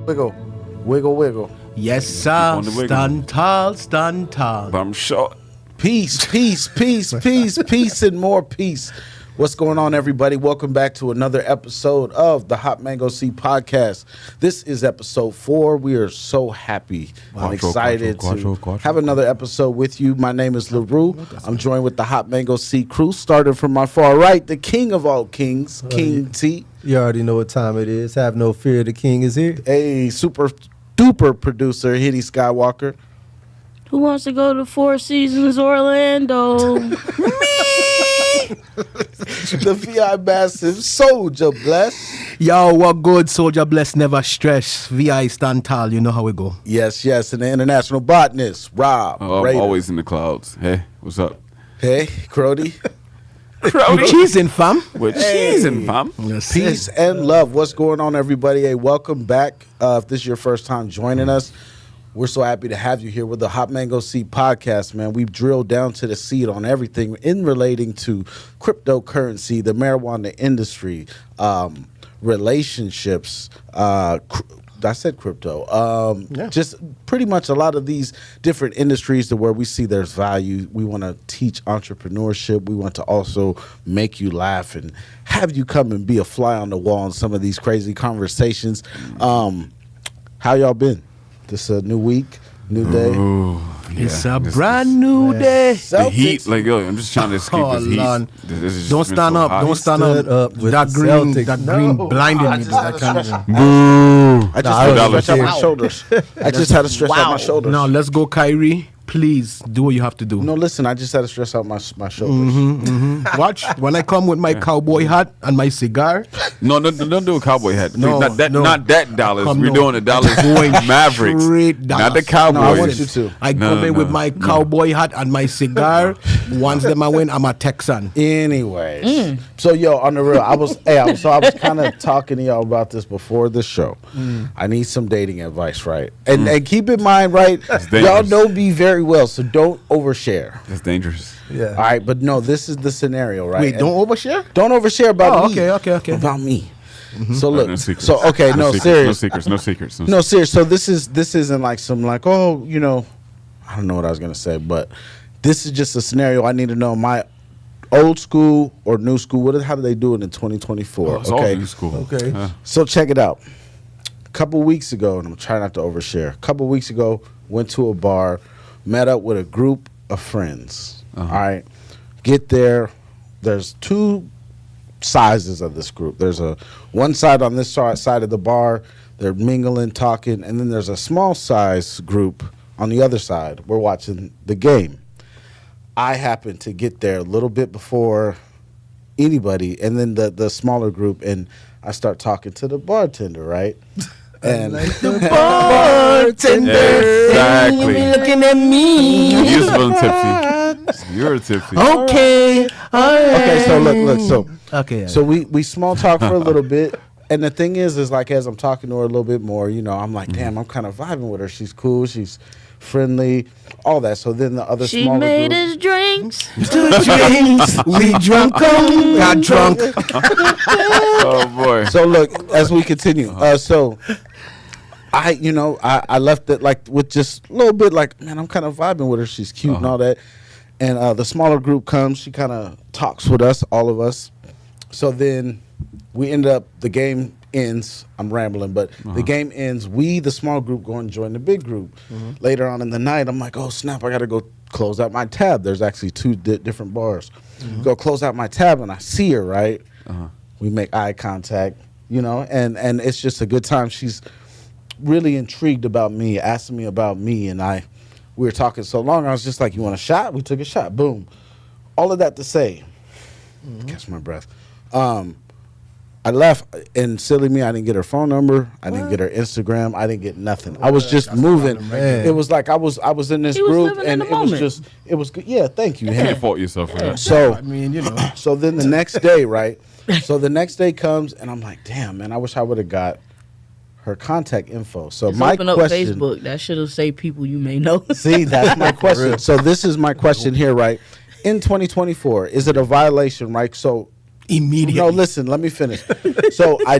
Wiggle, wiggle, wiggle. Yes, sir. Stand tall, stand tall. But I'm short. Peace, peace, peace, peace, peace, and more peace. What's going on, everybody? Welcome back to another episode of the Hot Mango Seed Podcast. This is episode 4. We are so happy and excited to have another episode with you. My name is LaRue. I'm joined with the Hot Mango Seed crew. Starting from my far right, the king of all kings, King T. You already know what time it is. Have no fear, the king is here. A super duper producer, Henny Skywalker. Who wants to go to Four Seasons Orlando? The VI massive Souljah Bless. Yo, what good? Souljah Bless, never stress. VI stand tall, you know how we go. Yes, yes, and the international botanist, Rob. I'm Raider. always in the clouds. Hey, what's up? Hey, Crody. Cheesing, fam. We're cheesing, fam. Peace and love. What's going on, everybody? Hey, welcome back. If this is your first time joining us, we're so happy to have you here with the Hot Mango Seed Podcast, man. We've drilled down to the seed on everything in relating to cryptocurrency, the marijuana industry, relationships. I said crypto. Just pretty much a lot of these different industries to where we see there's value. We want to teach entrepreneurship. We want to also make you laugh and have you come and be a fly on the wall in some of these crazy conversations. How y'all been? This is a new week, new day. Ooh, It's a brand new day. The heat, like, yo, I'm just trying to escape this heat. Lord. This is Don't just stand so up. hot. Don't stand Stood up. up with That the green, Celtics. that No. green blinded I me. just had I a can't stretch. even. I just Nah, had to $1. stretch out my shoulders. I just had to stretch out my shoulders. Now let's go, Kyrie. Please do what you have to do. No, listen, I just had to stress out my shoulders. Watch when I come with my cowboy hat and my cigar. No, don't do a cowboy hat. No, not that, no. not that dollars. Come We're no. doing the dollars Going Mavericks, straight not the dollars. Cowboys. No, I want you to. I come in with my cowboy hat and my cigar. Once them I win, I'm a Texan. Anyways, so yo, on the real, I was kind of talking to y'all about this before the show. I need some dating advice, right? And keep in mind, right? Y'all dangerous. know me very well, so don't overshare. That's dangerous. Yeah. All right, but no, this is the scenario, right? Wait, And don't overshare? don't overshare about me. Okay. About me. So look, No secrets. so okay, no, serious. No secrets. No, serious. So this isn't like some like, oh, you know, I don't know what I was gonna say, but this is just a scenario I need to know. My old school or new school, how do they do it in 2024? It's all Okay, new school. Okay. so check it out. A couple weeks ago, and I'm trying not to overshare. A couple weeks ago, went to a bar, met up with a group of friends. All right, get there. There's two sizes of this group. There's a one side on this side of the bar. They're mingling, talking, and then there's a small size group on the other side. We're watching the game. I happen to get there a little bit before anybody, and then the smaller group, and I start talking to the bartender, right? And Bartender. Exactly. Looking at me. You're feeling tipsy. You're tipsy. Okay. okay, so look, Okay. so we small talk for a little bit, and the thing is like as I'm talking to her a little bit more, you know, I'm like, damn, I'm kind of vibing with her. She's cool, she's friendly, all that. So then the other She smaller made group, us drinks. Two drinks. We drunk 'em, got drunk. Oh boy. So look, as we continue, so I left it like with just a little bit like, man, I'm kind of vibing with her. She's cute and all that. And the smaller group comes. She kind of talks with us, all of us. So then we end up, the game ends. I'm rambling, but the game ends. We, the small group, go and join the big group. Later on in the night, I'm like, oh, snap, I got to go close out my tab. There's actually two different bars. Go close out my tab, and I see her, right? We make eye contact, you know, and it's just a good time. She's really intrigued about me, asking me about me, and we were talking so long, I was just like, you want a shot? We took a shot, boom. All of that to say, catch my breath. I left, and silly me, I didn't get her phone number, I didn't get her Instagram, I didn't get nothing. I was just moving. It was like I was in this He was group, living in and the it was moment. just, it was good. Yeah, thank you. You Henny. can't fault yourself for that. So I mean, you know. so then the next day, right? So the next day comes, and I'm like, damn, man, I wish I would have got her contact info. So Just my open up question, Facebook. That should have saved people you may know. see, that's my question. So this is my question here, right? In 2024, is it a violation, right? So Immediately. No, listen, let me finish. So I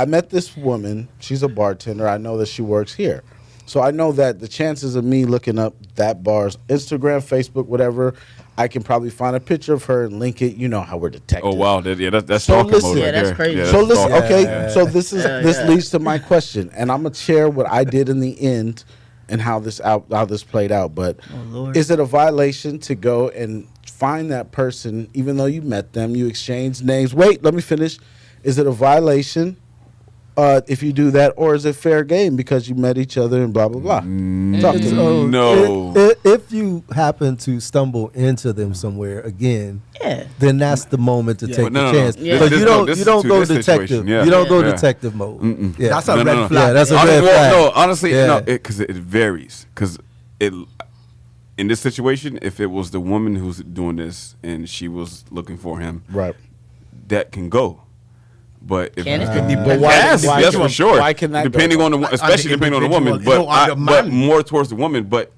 met this woman. She's a bartender. I know that she works here. So I know that the chances of me looking up that bar's Instagram, Facebook, whatever, I can probably find a picture of her and link it. You know how we're detectives. Oh wow, that's So stalking listen- mode Yeah, right that's there. crazy. Yeah, So that's listen, stalking. okay. So this leads to my question, and I'm gonna share what I did in the end and how this played out. But Lord. is it a violation to go and find that person, even though you met them, you exchanged names? Wait, let me finish. Is it a violation if you do that, or is it fair game because you met each other and blah blah blah? Talk to me. So No. If you happen to stumble into them somewhere again, Yeah. then that's the moment to take But no, the no, no. chance. Yeah. But This- you no, don't this you is don't to go this detective. situation. Yeah. You don't go Yeah. detective mode. Yeah. That's a red flag. Yeah, that's a Honestly, red flag. no, honestly, Yeah. no, because it varies. Because it, in this situation, if it was the woman who's doing this and she was looking for him, Right. that can go. But if Can it? But why- yes, why- yes, for sure. why can that go? depending on the especially depending on the woman, individual, but no, on the but man. more towards the woman. But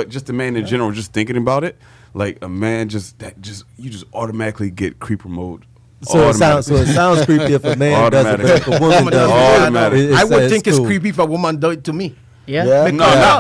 just the man in general, just thinking about it, like a man you just automatically get creeper mode. So it sounds creepy if a man does it, but if a woman Woman does does it, Automatic. I would think it's cool. creepy if a woman do it to me. Yeah. Yeah.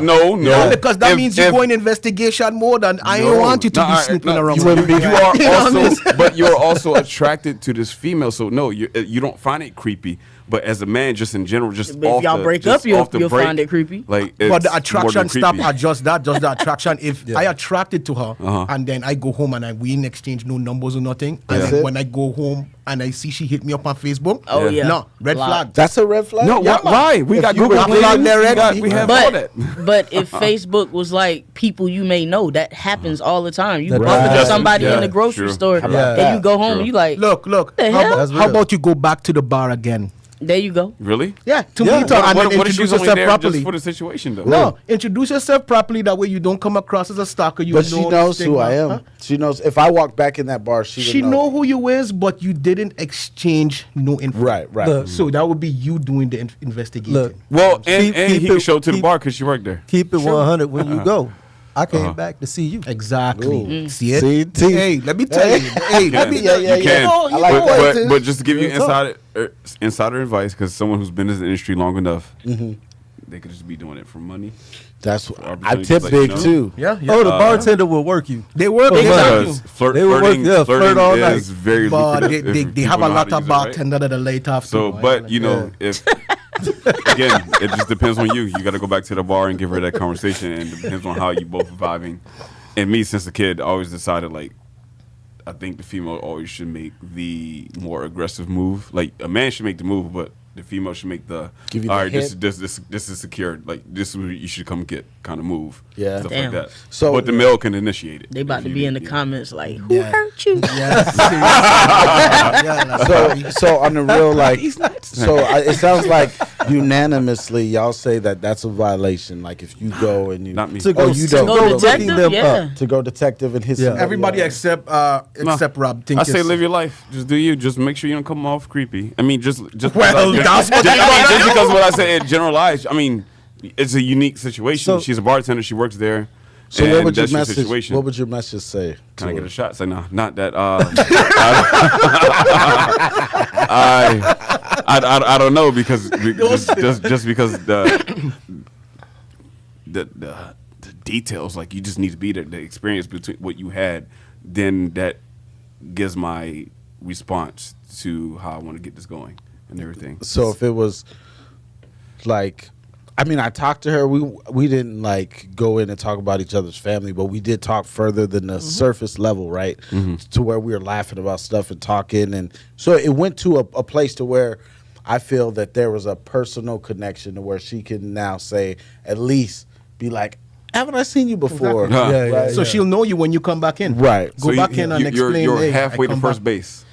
No, Yeah, because that If- means you if- go in investigation mode, and I don't No. want you to No, be snooping around. You, with me. you are You know what I mean? also, but you're also attracted to this female. So no, you don't find it creepy. But as a man, just in general, just But if off y'all the, break just up, you'll off the break, find it creepy. Like, But the it's more attraction than stop creepy. at just the attraction. If I attracted to her and then I go home and we in exchange no numbers or nothing, and That's then it? when I go home and I see she hit me up on Facebook, Oh, yeah. no, red Block. flag. That's a red flag. No, Yeah, man. why? We If got you Google were Cleans, blocked already, we have all that. But if Facebook was like people you may know, that happens all the time. You That bump into does. somebody Yeah, in the grocery true. store, How about and that? you go home, True. you like, Look, the how hell? That's how real. about you go back to the bar again? there you go. Really? Yeah, to Yeah. meet her and then What if she's introduce only yourself there properly. just for the situation, though? No, introduce yourself properly. That way you don't come across as a stalker. You But she knows who stigma, I am. huh? She knows if I walk back in that bar, she She would know who you is, but you didn't exchange no info. Right. Look. So that would be you doing the investigating. Look, Well, and Keep he can it- show to the keep- bar because she worked there. keep it 100 when you go. I came back to see you. Exactly. See it? See? Hey, let me tell you. Hey, let me. Yeah, yeah, you yeah. can. know- you I like know that. what it is. But just to give you Real talk. insider advice, because someone who's been in the industry long enough, they could just be doing it for money. That's Opportunity I tip like, big you know? too. Yeah, yeah. Oh, the bartender will work you. They work Oh, exactly. Because They would flirting, work- yeah, flirt flirting all night. is very But lucrative. they if have people a know how lot to of use it, right? bartender that are late after. So, but you know, if again, it just depends on you. You got to go back to the bar and give her that conversation, and it depends on how you both are vibing. And me, since a kid, I always decided like, I think the female always should make the more aggressive move. Like a man should make the move, but the female should make the Give you all the right. hint. This is secured. Like this is what you should come get kind of move. Yeah. stuff Damn. like that. So- but the male can initiate it. They about If to you- be in the you- comments like, who Yeah. hurt you? yes, seriously. So on the real like, it sounds like unanimously y'all say that that's a violation. Like if you go and you Not me. To go, Oh, you to don't. go Go looking detective? them Yeah. up. to go detective and hit Yeah. somebody Everybody else. except Rob. Think I say it's- live your life. Just do you. Just make sure you don't come off creepy. I mean, just Well, that's what just because what I said generalized. I mean, it's a unique situation. So- she's a bartender. She works there. So and what would your that's your message? situation. What would your message say? Can I to get her? a shot? Say no, not that. I don't know because just because the details, like you just need to be there. The experience between what you had, then that gives my response to how I want to get this going and everything. So if it was like, I mean, I talked to her. We didn't like go in and talk about each other's family, but we did talk further than the surface level, right? To where we were laughing about stuff and talking, and so it went to a place to where I feel that there was a personal connection to where she can now say, at least be like, haven't I seen you before? Exactly. Yeah, yeah, Right? So she'll know you when you come back in. Right. Go back in and explain. You're hey, halfway I to come first back- base.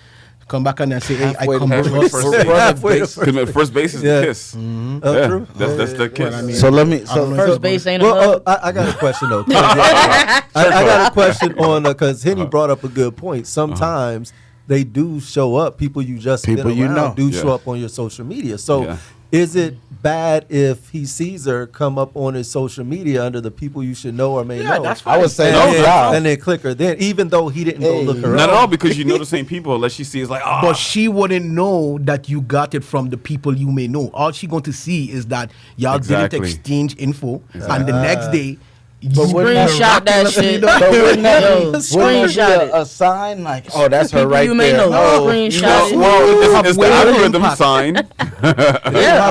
Come back in and say, hey, I Halfway come to back. first We're base. running base. Because first base is Yeah. the kiss. True. That's the kiss. I mean, So let me. I So don't know. First base ain't a Well, hug. I got a question though. I got a question on because Henny brought up a good point. Sometimes they do show up. People you just People been you around know. do Yeah. show up on your social media. So Yeah. is it bad if he sees her come up on his social media under the people you should know or may know? That's fine. I would say and, no. then, and then click her then, even though he didn't go look her Not up. at all, because you know the same people. Unless she sees like, But she wouldn't know that you got it from the people you may know. All she going to see is that y'all Exactly. didn't exchange info, and the next day, Screenshot that shit. But wouldn't that Yo, be- wouldn't that screenshot be it. a sign like, oh, that's her People right you may there. know. Oh, Screenshot it. well, it's the way of algorithm impact. sign. Yeah,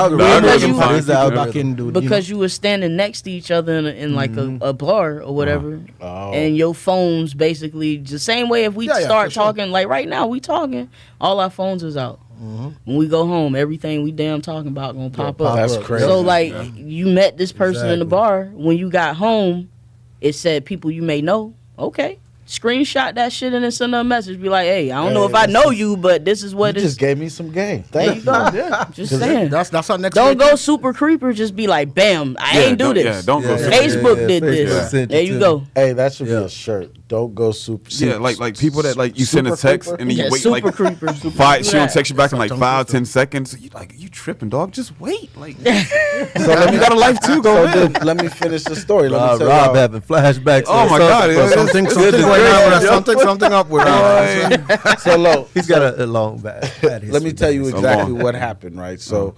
The because algorithm you, sign. Is the algorithm. back in, dude. because you were standing next to each other in like a bar or whatever, Oh. and your phones basically the same way. If we Yeah, start for sure. talking like right now, we talking, all our phones is out. When we go home, everything we damn talking about gonna pop up. That's crazy. So like you met this person in the Exactly. bar. When you got home, it said people you may know. Okay. Screenshot that shit and then send her a message. Be like, hey, I don't know if I know you, but this is you what just it's. gave me some game. There Thank you you. go. Just saying. That's our next. Don't rating. go super creeper. Just be like, bam, I ain't do don't- this. Yeah, don't go. Yeah, super- Facebook did Facebook this. sent There it you to go. me. Hey, that should Yeah. be a shirt. Don't go super. Yeah, like people that like you send a Super text creeper? and then you Yeah, wait super like creeper. five. She don't that. text you back in like 5-10 seconds. You like you tripping, dog? Just wait. Like So let me you got a life too. Go So live. then, let me finish the story. Let me tell Rob y'all. having flashbacks. Oh my God, yeah, Something This going is on crazy, with us. yo. Something up with us. So low. He's got a long bad history. Let me tell you a exactly long- what happened, right? So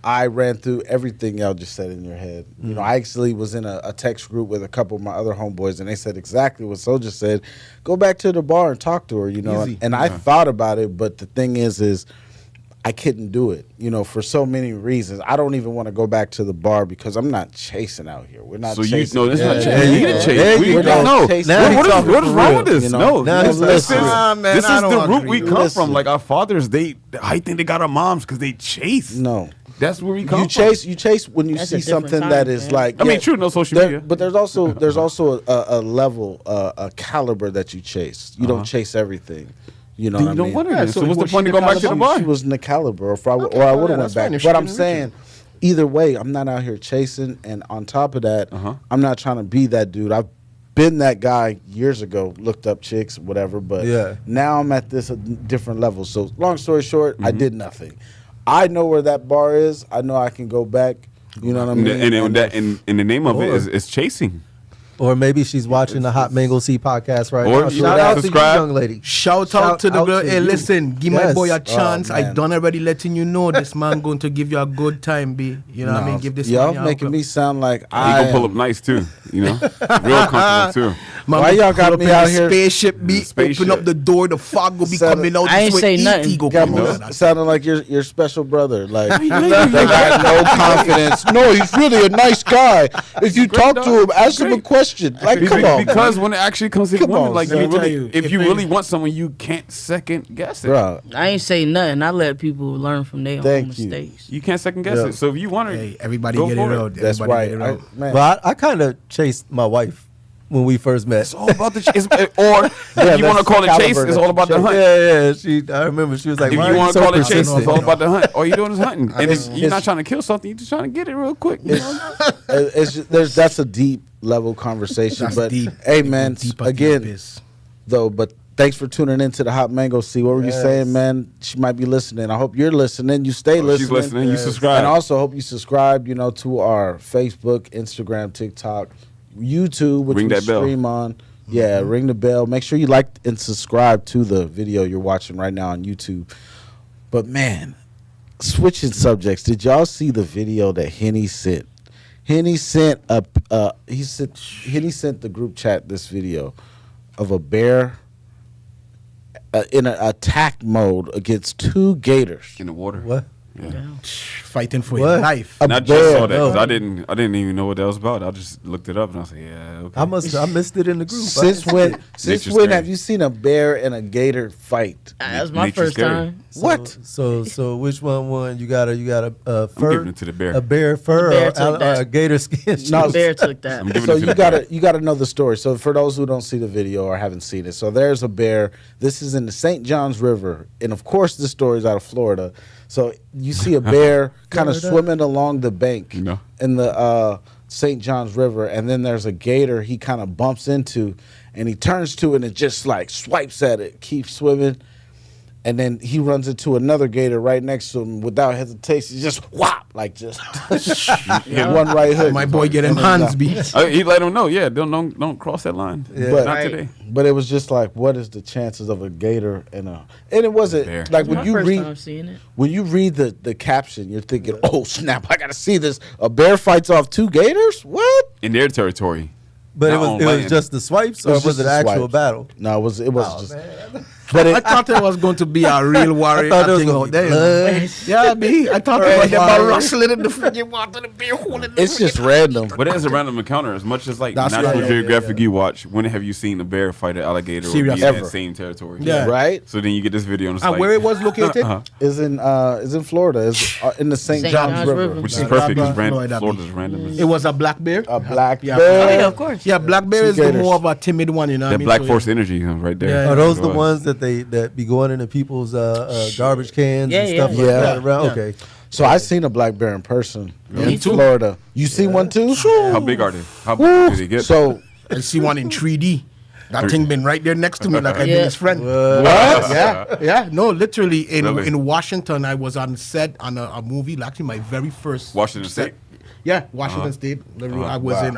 I ran through everything y'all just said in your head. You know, I actually was in a text group with a couple of my other homeboys, and they said exactly what Souljah said. Go back to the bar and talk to her, you know. Easy. And I thought about it, but the thing is I couldn't do it, you know, for so many reasons. I don't even want to go back to the bar because I'm not chasing out here. We're not So you chasing. know this Yeah, not yeah, chasing. yeah. We didn't chase. There We you didn't go. know. Chasing. Now he's What talking is for wrong real, with this? you know? No, Now this he's is listening. Man, this I is don't the route agree. we come Listen. from. Like our fathers, I think they got our moms because they chase. No. That's where we come You chase when you That's see a different something time, that is man. like. I mean, true, no social media. But there's also a level, a caliber that you chase. You don't chase everything. You know Then what I you don't mean? want her. Yeah, then. so So what's the was point she of going the back to the caliber? bar? She was in the caliber, or I would yeah, have that's went fine. back. If she But I'm didn't reach saying, either way, I'm not out here chasing. And on top of that, I'm not trying to be that dude. I've been that guy years ago, looked up chicks, whatever. But Yeah. now I'm at this different level. So long story short, I did nothing. I know where that bar is. I know I can go back. You know what I mean? And the name of it Or- is chasing. Or maybe she's watching the Hot Mango C podcast right Or now. you Shout would out to you, subscribe. young lady. Shout out to the girl. Hey, you. listen, give my Yes. boy a chance. I man. done already letting you know this man going to give you a good time, B. You know what I mean? Give this y'all man making me sound like He I gonna pull am. up nice too. You know, real comfortable too. Man, Why go y'all got pull up me in out the here- Spaceship, B. Spaceship. Open up the door. The fog will be Sounded- coming out. I ain't this say way, nothing. E.T. go Got come me out. sounding like your special brother. Like they got no confidence. No, he's really a nice guy. If you talk to him, ask him a question. Like, come on, Because when it actually comes to Come women, on, like son. you Let me really, tell you, if if you they- really want someone, you can't second guess it. bro. I ain't say nothing. I let people learn from their own Thank you. mistakes. You can't second guess Yeah. it. So if you want her, Hey, everybody go get it for out. That's Everybody right. get it out. Man. But I kind of chased my wife when we first met. It's all about the chase. Or if you want to that's call the it chase, caliber it's that all you about the chase. hunt. Yeah. I remember she was like, If "Why you are want to so call it chase, persistent?" it's all about the hunt. All you doing is hunting, and It's- you're not it's- trying to kill something. You're just trying to get it real quick. You know? That's a deep level conversation. That's but deep. hey, man, Deep again, though. But thanks for tuning in to the Hot Mango. See what were you saying, man? She might be listening. I hope you're listening. You stay listening. She's listening. You subscribe. And also hope you subscribe. You know, to our Facebook, Instagram, TikTok, YouTube, which Ring we that bell. stream on. Yeah, ring the bell. Make sure you like and subscribe to the video you're watching right now on YouTube. But man, switching subjects. Did y'all see the video that Henny sent? Henny sent Henny sent the group chat this video of a bear in an attack mode against two gators. In the water. What? Fighting for What? your life. And I just saw that No. because I didn't even know what that was about. I just looked it up and I was like, yeah, okay. I missed it in the group. Since when Nature's have scary. you seen a bear and a gator fight? That's my Nature's first scary. time. What? So which one won? You got a fur, giving it to the bear. a bear fur, The bear or took that. a gator skin. No, The bear took that. I'm giving So it to you the bear. gotta know the story. So for those who don't see the video or haven't seen it, so there's a bear. This is in the St. Johns River, and of course this story is out of Florida. So you see a bear kind of swimming along the bank No. in the St. Johns River, and then there's a gator he kind of bumps into, and he turns to it and just like swipes at it, keeps swimming. And then he runs into another gator right next to him without hesitation. Just whop, like just one right hook. My boy get him hands beat. He let him know, don't cross that line. Yeah. But, Not today. But it was just like, what is the chances of a gator and it wasn't Bear. like My first time seeing it. when you read the caption, you're thinking, oh snap, I gotta see this. A bear fights off 2 gators? What? In their territory. But Not on it was land. just the swipes, or was just it the actual swipes. battle? No, it was Oh, just. man. But I thought it was going to be a real warrior. I thought it was thing gonna out be there. blood. Yeah, me. I thought it was them Warrior. rustling in the freaking water, the bear holding the it's just random. But it is a random encounter. As much as like That's National right. Geographic you watch, when have you seen a bear fight an alligator or be in Seriously. that Ever. same territory? Yeah. Right? So then you get this video and it's And like, where it was located? Is in Florida. Is in the St. St. John's John's River. River. which is Yeah, perfect Florida, because Florida Florida's random. It was a black bear. A black Yeah. bear. Oh, yeah, of course. Yeah, black bear Two is the gators. more of a timid one, you know. what I That mean? Black So, Force energy right there. Yeah. Are those the It was. ones that be going into people's garbage cans Yeah, and stuff yeah. like Yeah. that around? Yeah. Okay. So I seen a black bear in person Me in too. Florida. You seen one too? How big are they? How big do they get? So I see one in 3D. That thing been right there next to me like I've Yeah. been his friend. what? Yeah. No, literally Really? in Washington, I was on set on a movie. Actually, my very first Washington set. State? Yeah, Washington State. LaRue. I was in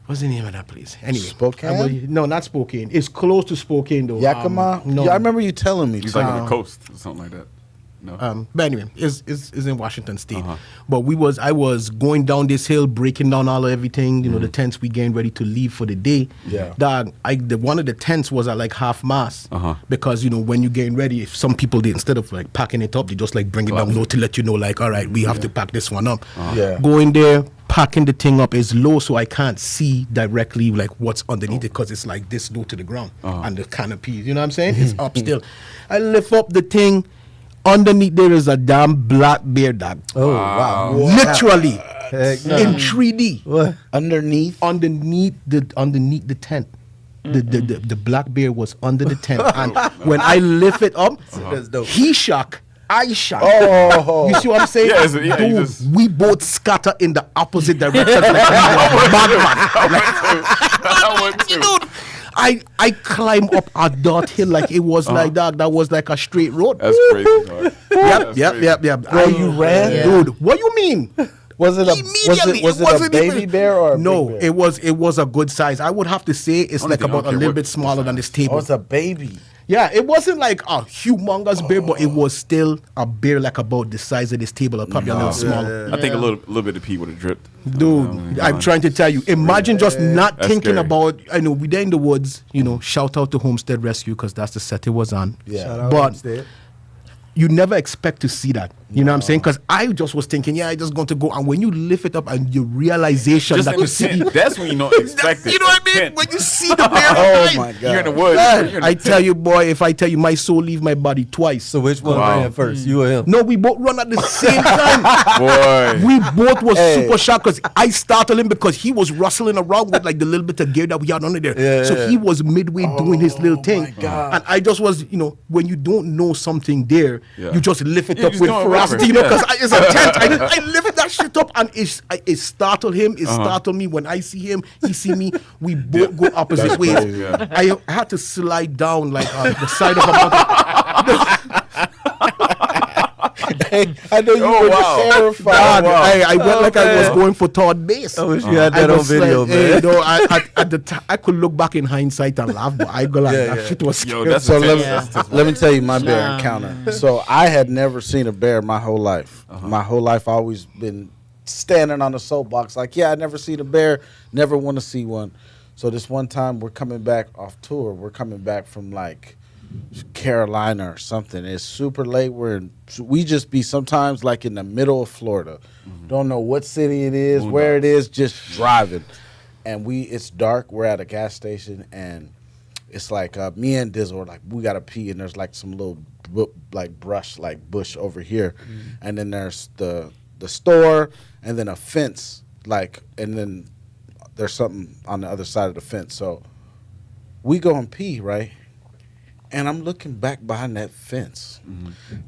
what's the name of that place? Anyway, Spokane? I was- no, not Spokane. It's close to Spokane though. Yakima? No, Yeah, I remember you telling me. He's too. like on the coast or something like that. No. But anyway, is in Washington State. But I was going down this hill, breaking down all of everything. You know, the tents we getting ready to leave for the day. Yeah. Dog, one of the tents was at like half mast because you know when you getting ready, if some people did instead of like packing it up, they just like bring it down low to let you know like, all right, we have to pack this one up. Yeah. Going there, packing the thing up is low, so I can't see directly like what's underneath it because it's like this low to the ground and the canopies. You know what I'm saying? It's up still. I lift up the thing. Underneath there is a damn black bear, dog. Oh wow. Literally Heck no. in 3D What? underneath. underneath the tent. The black bear was under the tent, and when I lift it up, That's dope. he shock. I shock. Oh. You see what I'm saying? Yeah, you Dude, just- we both scatter in the opposite direction. Like we were madman. I would too. Dude, I climb up a dot hill like it was like that. That was like a straight road. That's crazy. Dog. That's crazy. Yep. Bro, you ran? Yeah. Dude. What you mean? Was it a Immediately, was it a wasn't baby even- bear or a no? big bear? It was a good size. I would have to say it's Only like thing, I don't about a care little what bit smaller than this table. Oh, it's a baby. Yeah, it wasn't like a humongous bear, but it was still a bear like about the size of this table, or probably a little smaller. I think a little bit of pee would have dripped. Dude, I'm trying to tell you. Imagine just not That's thinking scary. about. I know we there in the woods. You know, shout out to Homestead Rescue because that's the set it was on. Yeah. Shout out But instead. you never expect to see that. You know what I'm saying? Because I just was thinking, yeah, I just going to go. And when you lift it up and your realization Just that in you the see, tent. That's when you don't expect it. you know what I mean? Tent. When you see the bear, Oh flying, my god. You're in the woods. God, I tell you, boy, if I tell you, my soul leave my body twice. So which one Wow. ran first? You or him? No, we both run at the same time. Boy. We both was Hey. super shocked because I startled him because he was rustling around with like the little bit of gear that we had under there. Yeah, so yeah. he was midway doing his little thing. my God. And I just was, you know, when you don't know something there, Yeah. you just lift it You up just with know it, whatever. ferocity, you know, Yeah. because it's a tent. I lift that shit up and it startled him. It startled me. When I see him, he see me. We both go opposite That's ways. crazy. Yeah. I had to slide down like the side of a mountain. I know you Oh, were wow. terrified. God, I went like I was man. going for third base. I wish you had that I on was video, like, man. You know, at the time, I could look back in hindsight and laugh, but I go like, Yeah, that yeah. shit was Yo, scary. that's So intense. Yeah. That's let me tell you my bear Nah, encounter. So I had never seen a bear my whole life. My whole life I always been standing on the soapbox like, yeah, I never seen a bear, never want to see one. So this one time we're coming back off tour. We're coming back from like Carolina or something. It's super late. We just be sometimes like in the middle of Florida. Don't know what city it is, where it is, just driving. And it's dark. We're at a gas station and it's like me and Dizzle are like, we gotta pee, and there's like some little brush, like bush over here, and then there's the store, and then a fence, like, and then there's something on the other side of the fence. So we go and pee, right? And I'm looking back behind that fence.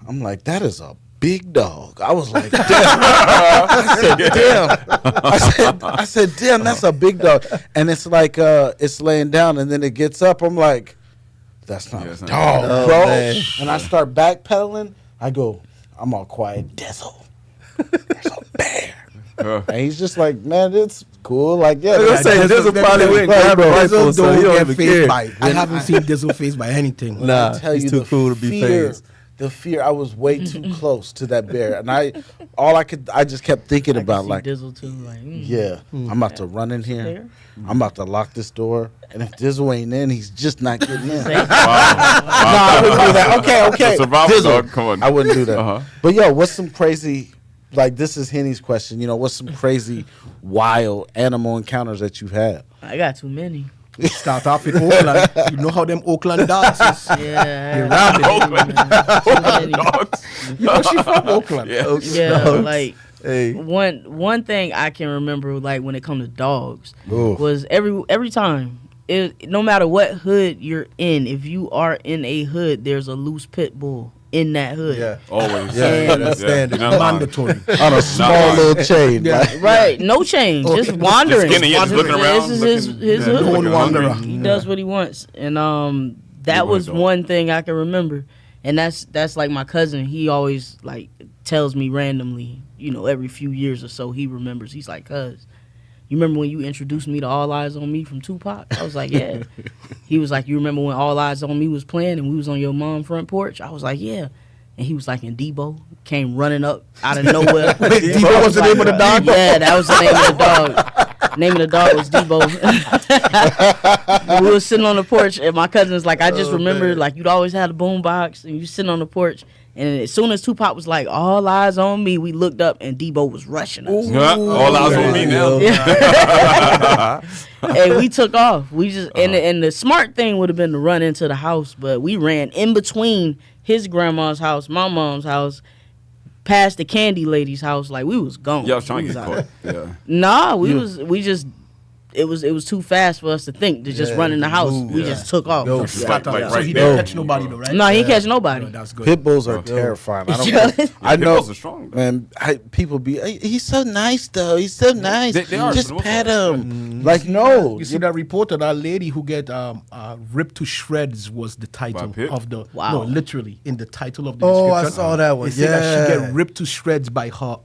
I'm like, that is a big dog. I was like, damn. I said, damn. I said, damn, that's a big dog. And it's like, it's laying down and then it gets up. I'm like, that's not Yeah, a it's not- dog, Oh, bro. man. And I start backpedaling. I go, I'm all quiet. Dizzle. There's a bear. And he's just like, man, it's cool. Like, yeah. I was gonna say, Dizzle probably went and grabbed a rifle, so he don't even care. I haven't seen Dizzle faced by anything. Nah, I tell he's you, too the cool to be fear, phased. the fear, I was way too close to that bear. And I just kept thinking I about, can see like, Dizzle too. Like, yeah, I'm about to run in here. There. I'm about to lock this door. And if Dizzle ain't in, he's just not getting in. Say- No, I wouldn't do that. Okay. Survival Dizzle. dog, come on. I wouldn't do that. Uh-huh. But yo, what's some crazy, like this is Henny's question, what's some crazy wild animal encounters that you've had? I got too many. Start off in Oakland. You know how them Oakland dogs is. Yeah. rabid. Dogs. You know she from Oakland. Yeah. Yeah, like Hey, one thing I can remember, like when it comes to dogs, Ooh. was every time. No matter what hood you're in, if you are in a hood, there's a loose pit bull in that hood. yeah. Always. Yeah, that's standard. You're not lying. Mandatory. On a small little chain. Yeah. like- Right, no change, just wandering. Just skinny, yeah, just looking around, This is looking- his yeah, hood. looking wanderer. hungry. He does what he wants, and that Good was dog. one thing I can remember, and that's like my cousin. He always like tells me randomly, every few years or so he remembers. He's like, "Cuz, you remember when you introduced me to All Eyes on Me from Tupac?" I was like, "Yeah." He was like, "You remember when All Eyes on Me was playing and we was on your mom's front porch?" I was like, "Yeah." And he was like, and Debo came running up out of nowhere. Debo was the name of the dog? Yeah, that was the name of the dog. Name of the dog was Debo. We were sitting on the porch, and my cousin's like, I just remember, like, you'd always have the boom box, and you sitting on the porch. And as soon as Tupac was like, all eyes on me, we looked up, and Debo was rushing us. Yeah, all eyes on me now. And we took off. We just and the smart thing would have been to run into the house, but we ran in between his grandma's house, my mom's house, past the candy lady's house. Like, we was gone. Yeah, I was trying We to get was caught. out. Yeah. Nah, it was too fast for us to think to just Yeah, run in the house. move. We Yeah. just took off. Go. Like So right he there. didn't catch nobody though, right? No, he ain't catch nobody. No, that's good. Pit bulls are terrifying. I don't. I Pit know. bulls are strong, though. Man, people be. "Hey, he's so nice though. He's so nice. They are, Just for the most pet part. him. Like no. You see that reporter, that lady who get ripped to shreds was the title By Pit? of the. Wow. No, literally in the title of the Oh, I description. saw that one. They say that she Yeah. get ripped to shreds by her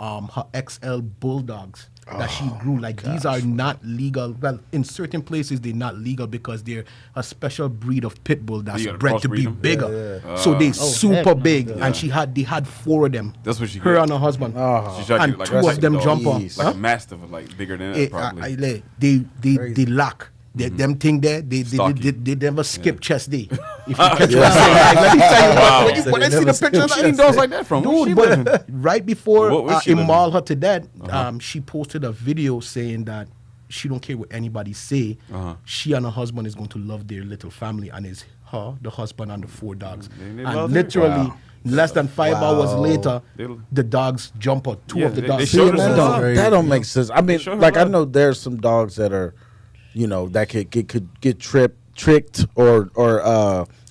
XL bulldogs that she grew. Like these are not legal. Well, in certain places they're not legal because they're a special breed of pit bull that's You gotta bred to be crossbreed them? bigger. Yeah, So they heck super no. big, and they had 4 of them. That's what she Her get. and her husband. She tried to And get, like, 2 of them dog. jump on. Jeez. Like Huh? a mastiff, like bigger than that, Eh, probably. they lack. Them thing there, they Stocky. never skip chest day. If you catch what I'm saying, like, let me tell you, Wow. when I see the Never pictures, Where she getting dogs like that from? Where she dude, living? but right before Where she living? Imal her to death, she posted a video saying that she don't care what anybody say. She and her husband is going to love their little family, and it's her, the husband, and the 4 dogs. They And love her? literally, Wow. less than 5 hours later, They- the dogs jump out. 2 Yeah, of the they dogs. showed See, us man, love. that don't make sense. I mean, show her like I love. know there's some dogs that are, that could get tricked or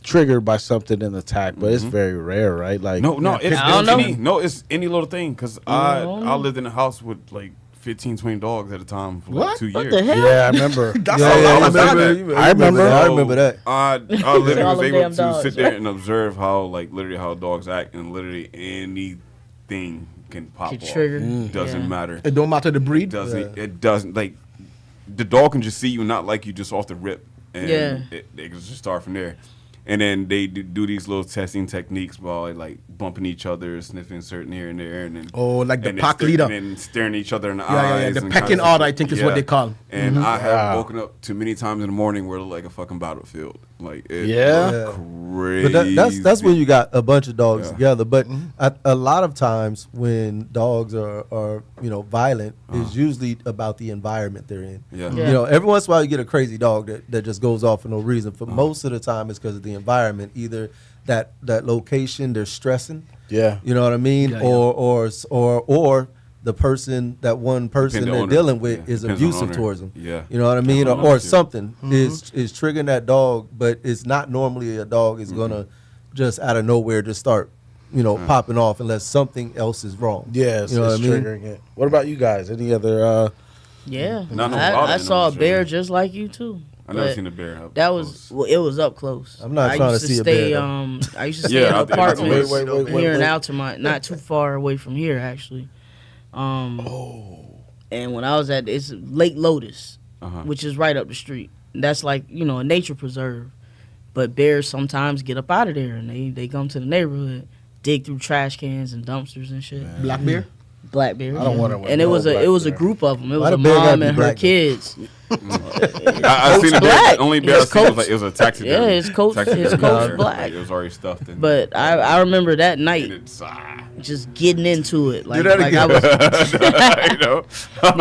triggered by something in the attack, but it's very rare, right? Like No, it's I don't know. it's any little thing. Because I lived in a house with like 15, 20 dogs at a time for like What? 2 years. What the hell? yeah, I remember. That's I all was I that. remember. I remember. I remember that. I literally All was them able damn to dogs. sit there and observe how how dogs act, and literally anything can pop Can off. trigger. Doesn't Yeah. matter. It don't matter the breed. It doesn't like the dog can just see you not like you just off the rip, and Yeah. it can just start from there. And then they do these little testing techniques by like bumping each other, sniffing certain here and there, and then Like the and then pack leader. and then staring each other in the Yeah. eyes. The and pecking kinda- order, I think, is what they call. And I have Wow. woken up too many times in the morning where it looked like a fucking battlefield. Like it Yeah. was crazy. But that's when you got a bunch of dogs Yeah. together. But a lot of times when dogs are violent, it's usually about the environment they're in. Yeah. Yeah. Every once in a while you get a crazy dog that just goes off for no reason. For most of the time, it's because of the environment. Either that location they're stressing. Yeah. You know what I mean? Yeah, yeah. Or the person, that one person Depend on they're owner. dealing with Yeah, is depends on abusive owner. towards them. Yeah. You know what I mean? Depends on Or owner, too. something is triggering that dog, but it's not normally a dog is gonna just out of nowhere just start, popping off unless something else is wrong. Yeah, it's, you know it's what I mean? triggering it. What about you guys? Any other? Yeah, Not no I wild saw a animals, bear really. just like you too. I never But seen a bear up that close. was well, it was up close. I'm not I trying used to see a stay, bear, though. I used to stay Yeah, in out there. apartments Wait, here in wait. Altamont, not too far away from here actually. And when I was at it's Lake Lotus, which is right up the street. That's like a nature preserve. But bears sometimes get up out of there and they come to the neighborhood, dig through trash cans and dumpsters and shit. Black bear. Black bears. I don't want to. And it was a group of them. It was Why a the bear gotta mom be and her black, though? kids. I seen a bear. black. The only bear I His seen was coat's- like it was a taxi. Yeah, his coat's black. Like, it was already stuffed. In, But I remember that night and it's just getting into it. Like, that like I was you know.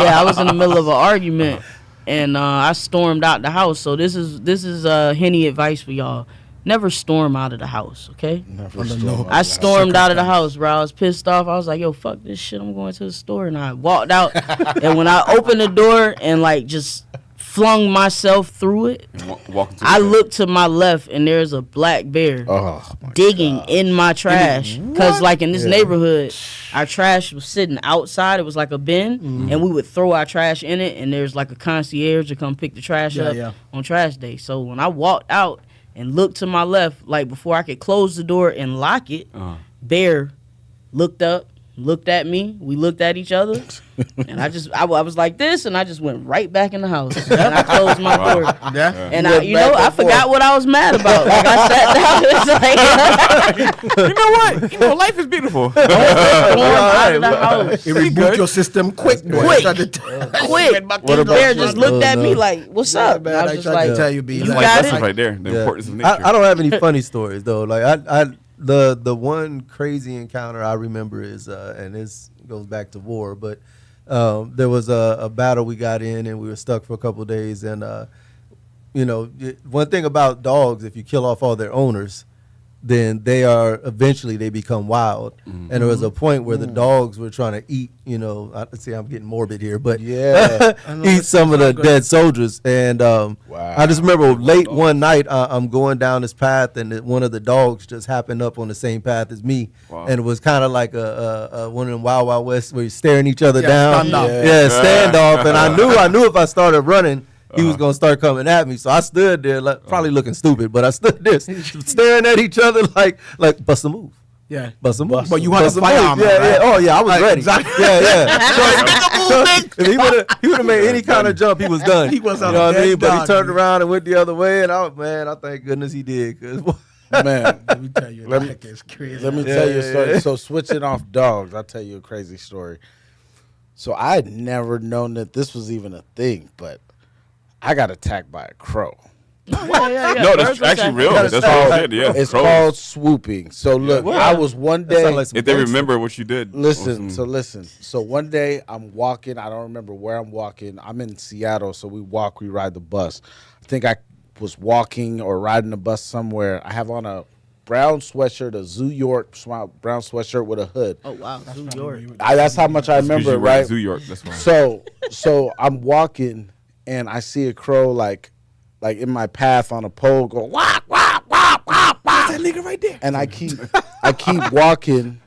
yeah, I was in the middle of an argument and I stormed out the house. So this is Henny advice for y'all. Never storm out of the house, okay? I stormed out of the house, bro. I was pissed off. I was like, yo, fuck this shit. I'm going to the store. And I walked out. And when I opened the door and, like, just flung myself through it, I looked to my left, and there's a black bear digging in my trash. Because, like, in this neighborhood, our trash was sitting outside. It was like a bin. And we would throw our trash in it, and there's, like, a concierge to come pick the trash up on trash day. So when I walked out, and looked to my left, like before I could close the door and lock it, bear looked up, looked at me. We looked at each other, and I was like this, and I just went right back in the house, and I closed my door. Yeah. And I forgot what I was mad about. Like I sat down, it's like, You know what? You know, life is beautiful. storm out of the house. It reboot your system quick. Quick. Quick. The bear just looked at me like, "What's up?" And I was just like, tell you, B. "You Like, got That's it." right there. The importance of nature. I don't have any funny stories though. Like the one crazy encounter I remember is and this goes back to war, but there was a battle we got in and we were stuck for a couple of days, and one thing about dogs, if you kill off all their owners, then they become wild. And there was a point where the dogs were trying to eat, see, I'm getting morbid here, but eat some of the dead soldiers. And I just remember late one night, I'm going down this path, and one of the dogs just happened up on the same path as me. Wow. And it was kind of like a one of them Wild Wild West where you're staring each other down. Standoff. Standoff. And I knew if I started running, he was gonna start coming at me, so I stood there, probably looking stupid, but I stood there staring at each other like bust a move. Yeah. Bust a move. But you had a Bust move. firearm, Yeah, right? yeah. Oh yeah, I was ready. Exactly. Yeah. If he would have made any kind of jump, he was done. He was you on know a what I mean? dead But he dog, turned dude. around and went the other way, and I thank goodness he did. Man, Let me tell you, Let me- that is crazy. let me tell you a story. So switching off dogs, I'll tell you a crazy story. So I had never known that this was even a thing, but I got attacked by a crow. No, that's actually real. That's all I did. Yeah, It's crows. called swooping. So look, I was one That sound day. like some If they gangster. remember what you did. Listen. So one day I'm walking. I don't remember where I'm walking. I'm in Seattle, so we ride the bus. I think I was walking or riding the bus somewhere. I have on a brown sweatshirt, a Zoo York brown sweatshirt with a hood. Oh wow, New York. That's how much I remember, right? Zoo York. That's why. So I'm walking and I see a crow like in my path on a pole go wah wah wah wah wah. That nigga right there. And I keep walking,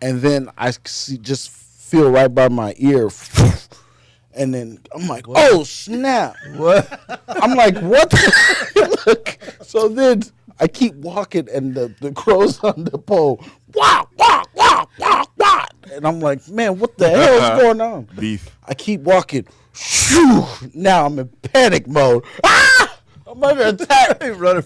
and then I just feel right by my ear, and then I'm like, oh snap! What? I'm like, what? Look. So then I keep walking, and the crow's on the pole, wah wah wah wah wah, and I'm like, man, what the hell is going on? Beef. I keep walking. Shoo! Now I'm in panic mode. Ah! I'm under attack.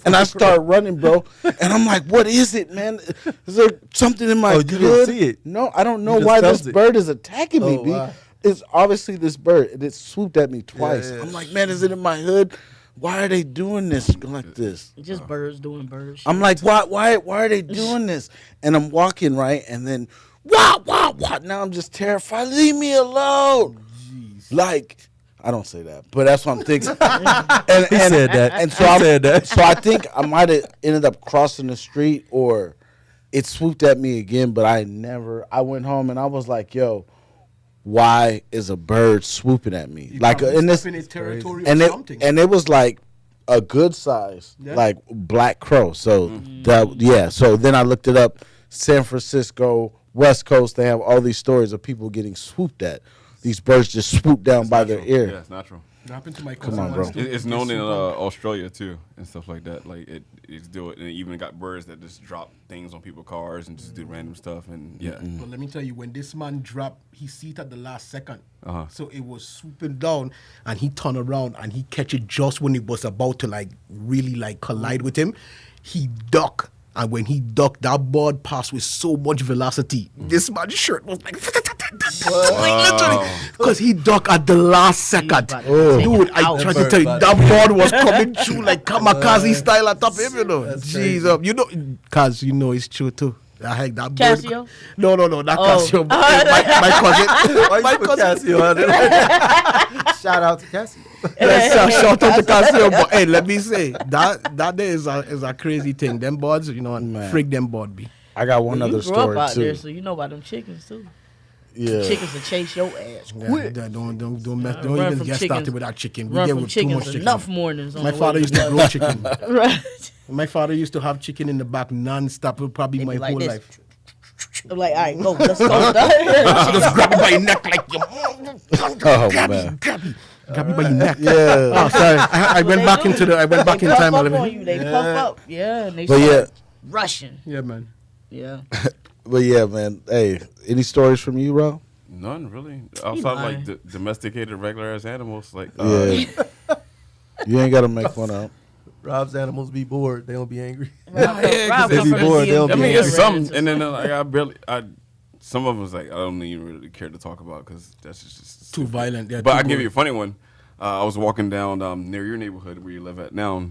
And I start running, bro. And I'm like, what is it, man? Is there something in my Oh, you didn't hood? see it? No, I don't know just why felt this it. bird is attacking me, Oh, B. wow. It's obviously this bird. And it swooped at me twice. yeah. I'm like, man, is it in my hood? Why are they doing this like this? Just birds doing bird shit. I'm like, why are they doing this? And I'm walking, right? And then, wah, wah, wah. Now I'm just terrified. Leave me alone. Like, I don't say that, but that's what I'm thinking. And said that. And so He I said that. So I think I might have ended up crossing the street, or it swooped at me again. But I went home and I was like, yo, why is a bird swooping at me? Like in this, in his territory and or something. it was like a good size, like black crow. So So then I looked it up. San Francisco, West Coast, they have all these stories of people getting swooped at. these birds just swoop down It's by natural. their ear. Yeah, it's natural. What happened to my Come cousin on, bro. once, too? It's known They in swoop down. Australia too and stuff like that. Like it's do it, and even got birds that just drop things on people's cars and just do random stuff. And yeah, But let me tell you, when this man dropped, he seated at the last second. Uh-huh. So it was swooping down, and he turned around and he catch it just when it was about to like really like collide with him. He ducked, and when he ducked, that bird passed with so much velocity. This man's shirt was like, literally, because he ducked at the last second. about to take Dude, it I out. tried to tell you, that bird was coming through like kamikaze style at top of him, you know. That's Jeez, crazy. you know, cause you know it's true too. I had that Casio? bird. No, not Oh. Casio. My cousin. Why my you put cousin. Casio on it? Shout out to Casio. Yes, shout out to Casio. But hey, let me say that day is a crazy thing. Them birds, you know, Man. freak them bird be. I got one You other grew up story out too. there, so you know about them chickens too. Yeah. Chickens will chase your ass Yeah, quick. don't mess, I don't run even from get chickens- started with that chicken. We Run get from with too much chickens chicken. enough mornings. On My the father way used to to grow chicken. work. Right. My father used to have chicken in the back non-stop, probably They my be like whole this. life. I'm like, all right, go, let's go. Just grab me by your neck like you. Oh man. Grab me by your neck. Yeah. Oh, sorry. I went back into the. I went back in time a Puff little up on bit. you. They puff up. Yeah, and they But start yeah, rushing. Yeah, man. Yeah. but yeah, man. Hey, any stories from you, bro? none really outside lying. like domesticated regular ass animals. Like Yeah. You ain't gotta make one up. Rob's animals be bored. They don't be angry. Rob yeah, 'cause come it's- from the bored, they'll DMV I be mean, and it's ran some, into and then like some of them was like I don't even really care to talk about because that's just Too violent. Yeah, But too I give boring. you a funny one. I was walking down near your neighborhood where you live at now,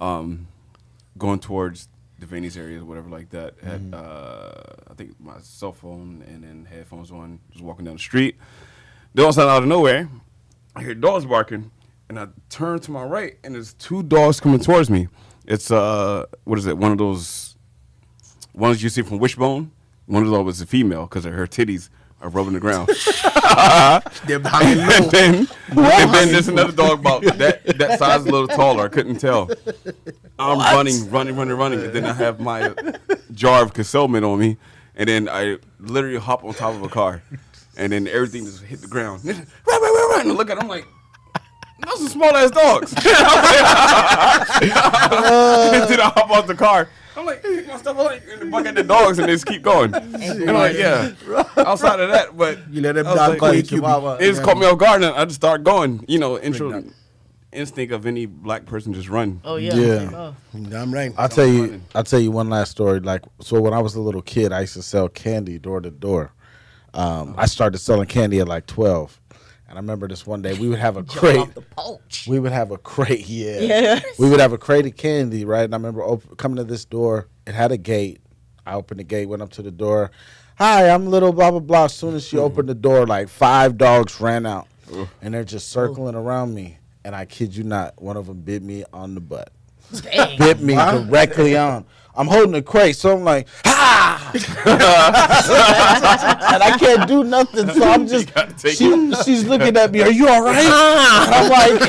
going towards the Venice area or whatever like that. Had I think my cell phone and then headphones on. Just walking down the street. Then all of a sudden, out of nowhere, I hear dogs barking, and I turn to my right, and there's two dogs coming towards me. It's what is it? One of those ones you see from Wishbone. One of those was a female because her titties are rubbing the ground. They're hanging low. and then there's another dog about that size, a little taller. I couldn't tell. I'm running. And then I have my jar of concealment on me, and then I literally hop on top of a car, and then everything just hit the ground. Run! And I look at them like, those are small ass dogs. And then I hop off the car. I'm like, pick my stuff up and buck at the dogs and they just keep going. And I'm like, yeah. Outside of that, but You let them I was dog like, quake you. Chihuahua. it just caught me off guard and I just started going. You know, that. instinct of any black person just run. Oh yeah. Yeah. Like, oh. Damn right. I'll tell you one last story. Like, so when I was a little kid, I used to sell candy door to door. I started selling candy at like 12. And I remember this one day we would have a Jump crate. off the porch. We would have a crate, yeah. Yes. We would have a crate of candy, right? And I remember coming to this door. It had a gate. I opened the gate, went up to the door. Hi, I'm little blah, blah, blah. As soon as she opened the door, like 5 dogs ran out. And they're just circling around me. And I kid you not, one of them bit me on the butt. Dang. Bit me directly on. I'm holding a crate, so I'm like, ha! And I can't do nothing, so I'm just, gotta take she's looking at me, are you all right? And I'm like,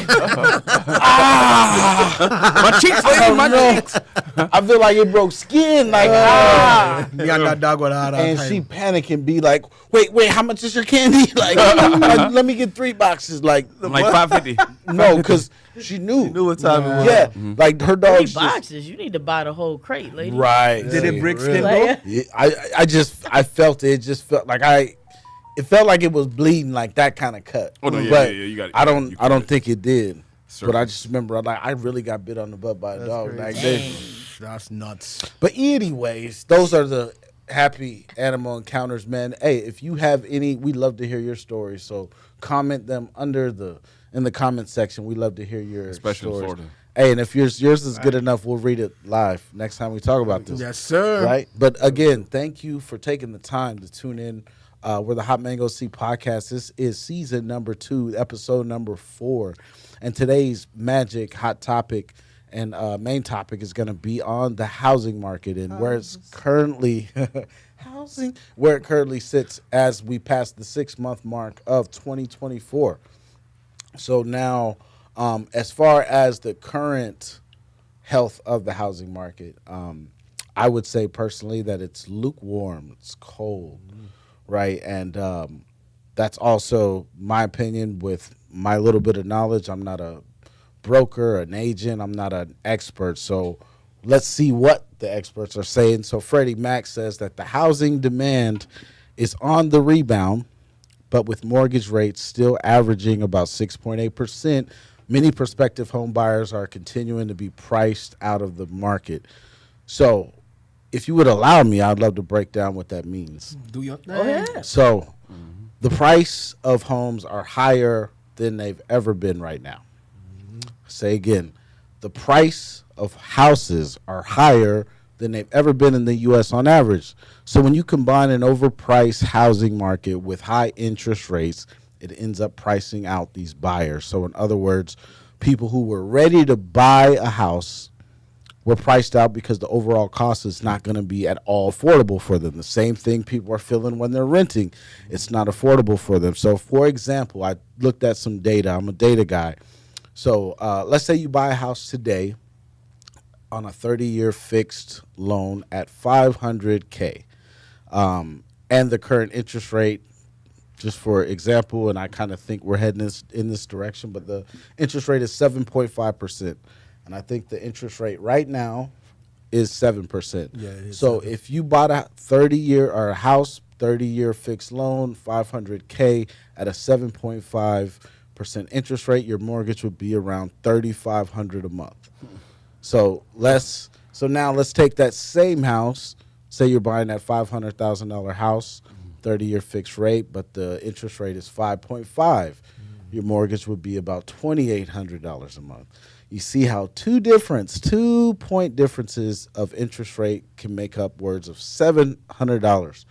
My cheeks, lady, my cheeks. I feel like it broke skin, like, ah. Me and that dog would have And she panic and be like, wait, how much is your candy? Like, let me get 3 boxes. Like, I'm like 550. no, because she knew. She knew what time it was. Yeah, like her 3 dogs just, boxes. You need to buy the whole crate, lady. right. Did it break skin really? though? Like, Yeah, I felt it. It just felt like it felt like it was bleeding, like that kind of cut. Oh, no, yeah, but yeah, you got it. I You don't feel it. think it did. But I Surface. just remember, I really got bit on the butt by a That's dog. crazy. Like dang. That's nuts. but anyways, those are the happy animal encounters, man. Hey, if you have any, we love to hear your stories. So comment them in the comment section. We love to hear your Especially in stories. Florida. Hey, and if yours is good enough, we'll read it live next time we talk about this. Yes, sir. Right? But again, thank you for taking the time to tune in. We're the Hot Mango Seed Podcast. This is season number 2, episode number 4. And today's magic hot topic and main topic is going to be on the housing market and where it's currently where it currently sits as we pass the 6-month mark of 2024. So now, as far as the current health of the housing market, I would say personally that it's lukewarm, it's cold, right? And that's also my opinion with my little bit of knowledge. I'm not a broker, an agent. I'm not an expert. So let's see what the experts are saying. So Freddie Mac says that the housing demand is on the rebound, but with mortgage rates still averaging about 6.8%, many prospective home buyers are continuing to be priced out of the market. So if you would allow me, I'd love to break down what that means. Do your thing. Oh yeah. So the price of homes are higher than they've ever been right now. Say again, the price of houses are higher than they've ever been in the U.S. on average. So when you combine an overpriced housing market with high interest rates, it ends up pricing out these buyers. So in other words, people who were ready to buy a house were priced out because the overall cost is not going to be at all affordable for them. The same thing people are feeling when they're renting. It's not affordable for them. So, for example, I looked at some data. I'm a data guy. So let's say you buy a house today on a 30-year fixed loan at $500K. And the current interest rate, just for example, and I kind of think we're heading in this direction, but the interest rate is 7.5%. And I think the interest rate right now is 7%. Yeah, it is so 7. if you bought a 30-year or a house, 30-year fixed loan, $500K at a 7.5% interest rate, your mortgage would be around $3,500 a month. So now let's take that same house. Say you're buying that $500,000 house, 30-year fixed rate, but the interest rate is 5.5. Your mortgage would be about $2,800 a month. You see how 2-point differences of interest rate can make upwards of $700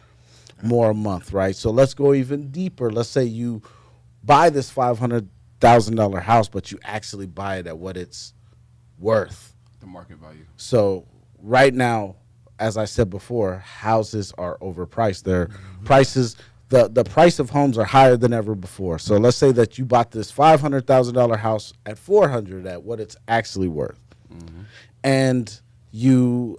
more a month, right? So let's go even deeper. Let's say you buy this $500,000 house, but you actually buy it at what it's worth. The market value. So right now, as I said before, houses are overpriced. Their prices, the price of homes are higher than ever before. So let's say that you bought this $500,000 house at $400,000 at what it's actually worth, and you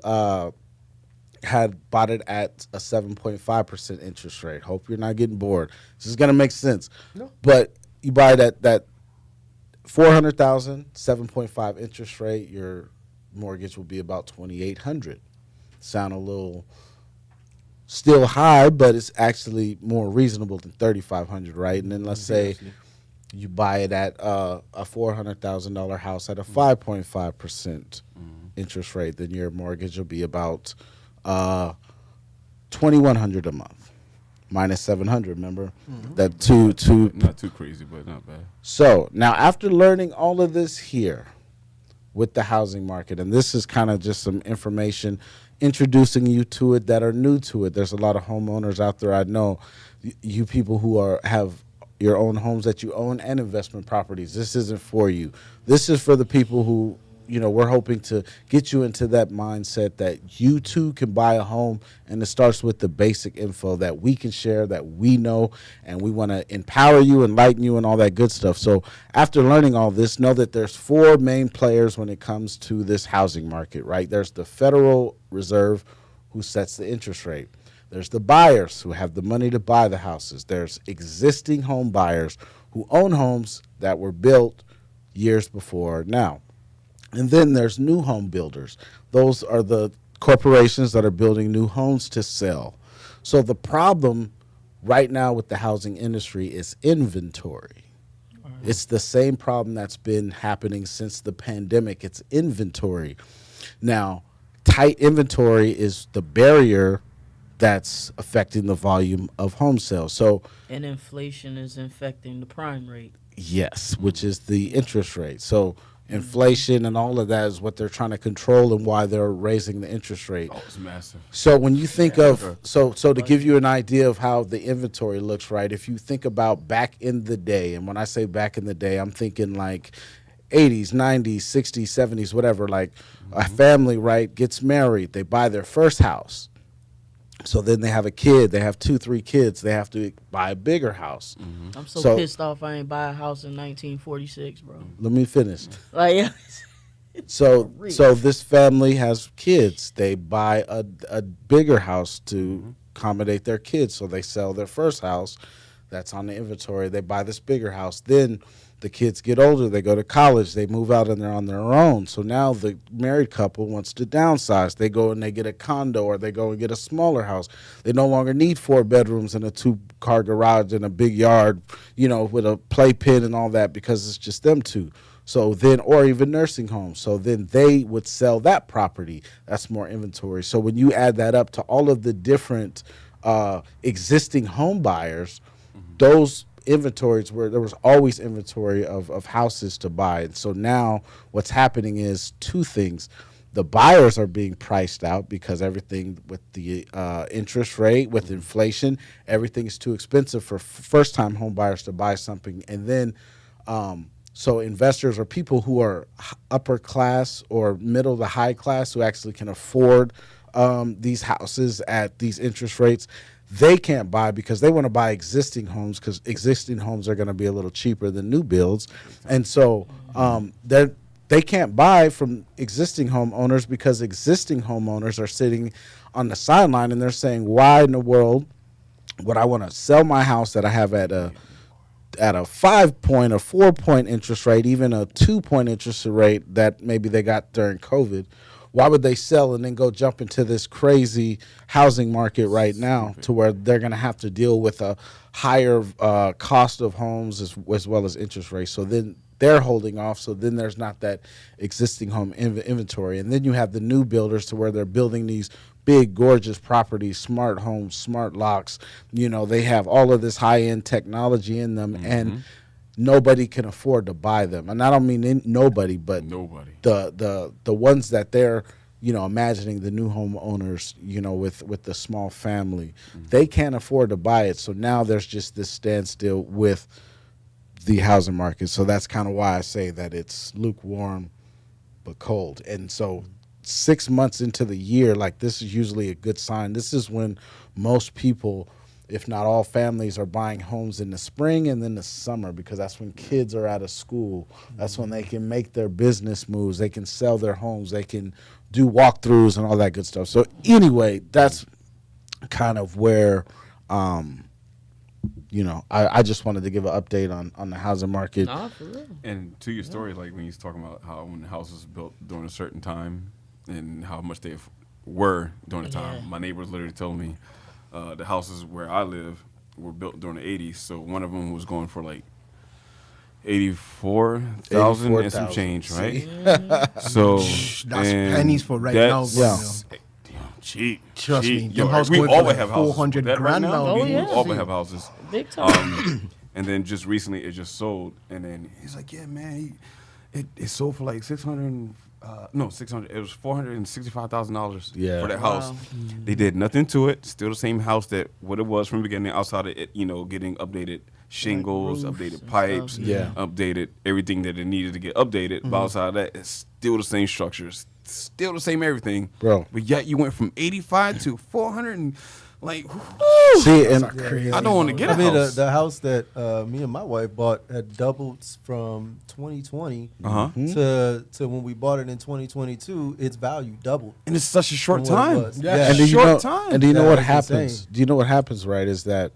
had bought it at a 7.5% interest rate. Hope you're not getting bored. This is gonna make sense. No. But you buy it at that $400,000, 7.5 interest rate. Your mortgage will be about $2,800. Sound a little still high, but it's actually more reasonable than $3,500, right? And then let's say you buy it at a $400,000 house at a 5.5% interest rate, then your mortgage will be about $2,100 a month, minus $700. Remember that two. Not too crazy, but not bad. So now, after learning all of this here with the housing market, and this is kind of just some information introducing you to it that are new to it. There's a lot of homeowners out there. I know you people who have your own homes that you own and investment properties. This isn't for you. This is for the people who, we're hoping to get you into that mindset that you too can buy a home, and it starts with the basic info that we can share, that we know, and we want to empower you, enlighten you, and all that good stuff. So after learning all this, know that there's 4 main players when it comes to this housing market, right? There's the Federal Reserve, who sets the interest rate. There's the buyers who have the money to buy the houses. There's existing home buyers who own homes that were built years before now. And then there's new home builders. Those are the corporations that are building new homes to sell. So the problem right now with the housing industry is inventory. It's the same problem that's been happening since the pandemic. It's inventory. Now, tight inventory is the barrier that's affecting the volume of home sales. And inflation is infecting the prime rate. Yes, which is the interest rate. So inflation and all of that is what they're trying to control, and why they're raising the interest rate. Oh, it's massive. So when you think of so to give you an idea of how the inventory looks, right? If you think about back in the day, and when I say back in the day, I'm thinking like 80s, 90s, 60s, 70s, whatever. Like a family, right, gets married, they buy their first house. So then they have a kid, they have 2-3 kids, they have to buy a bigger house. I'm so pissed off I ain't buy a house in 1946, bro. Let me finish. Like, yeah. So this family has kids. They buy a bigger house to accommodate their kids. So they sell their first house. that's on the inventory. They buy this bigger house. Then the kids get older. They go to college. They move out and they're on their own. So now the married couple wants to downsize. They go and they get a condo, or they go and get a smaller house. They no longer need 4 bedrooms and a 2-car garage and a big yard, with a playpen and all that, because it's just them two. So then, or even nursing homes. So then they would sell that property. That's more inventory. So when you add that up to all of the different existing home buyers, those inventories where there was always inventory of houses to buy. And so now what's happening is 2 things. The buyers are being priced out because everything with the interest rate, with inflation, everything is too expensive for first-time home buyers to buy something. And then so investors or people who are upper class or middle to high class who actually can afford these houses at these interest rates, they can't buy because they want to buy existing homes, because existing homes are going to be a little cheaper than new builds. And so they can't buy from existing homeowners because existing homeowners are sitting on the sideline and they're saying, why in the world would I want to sell my house that I have at a 5-point or 4-point interest rate, even a 2-point interest rate that maybe they got during COVID? Why would they sell and then go jump into this crazy housing market right now to where they're going to have to deal with a higher cost of homes as well as interest rates? So then they're holding off. So then there's not that existing home inventory. And then you have the new builders to where they're building these big, gorgeous properties, smart homes, smart locks. They have all of this high-end technology in them, and nobody can afford to buy them. And I don't mean nobody, but the ones that they're imagining, the new homeowners, with the small family, they can't afford to buy it. So now there's just this standstill with the housing market. So that's kind of why I say that it's lukewarm but cold. And so 6 months into the year, like, this is usually a good sign. This is when most people, if not all families, are buying homes in the spring and then the summer, because that's when kids are out of school. That's when they can make their business moves. They can sell their homes. They can do walkthroughs and all that good stuff. So anyway, that's kind of where, I just wanted to give an update on the housing market. Nah, for real. And to your story, like when you're talking about how when the house was built during a certain time and how much they were during the time, my neighbors literally told me the houses where I live were built during the 80s. So one of them was going for like 84,000 and some change, right? So that's pennies for right now. Cheap. Trust me, Yo, house we going for always like have houses. 400 That grand now. Oh, yeah. We always have houses. Big time. And then just recently it just sold, and then he's like, yeah, man, it sold for like 600. It was $465,000 for that house. Wow. They did nothing to it. Still the same house that what it was from the beginning. Outside of it, getting updated shingles, roofs updated and pipes, stuff. Yeah. updated everything that it needed to get updated. But outside of that, it's still the same structures, still the same everything, Bro. But yet you went from 85 to 400 and like. See, and Crazy. I don't want to get a house. The house that me and my wife bought had doubled from 2020 to when we bought it in 2022. Its value doubled. And it's such a short From what it time. was. Yeah. Yeah. And do you Short know, time. And do you know what That's happens? insane. Do you know what happens, right, is that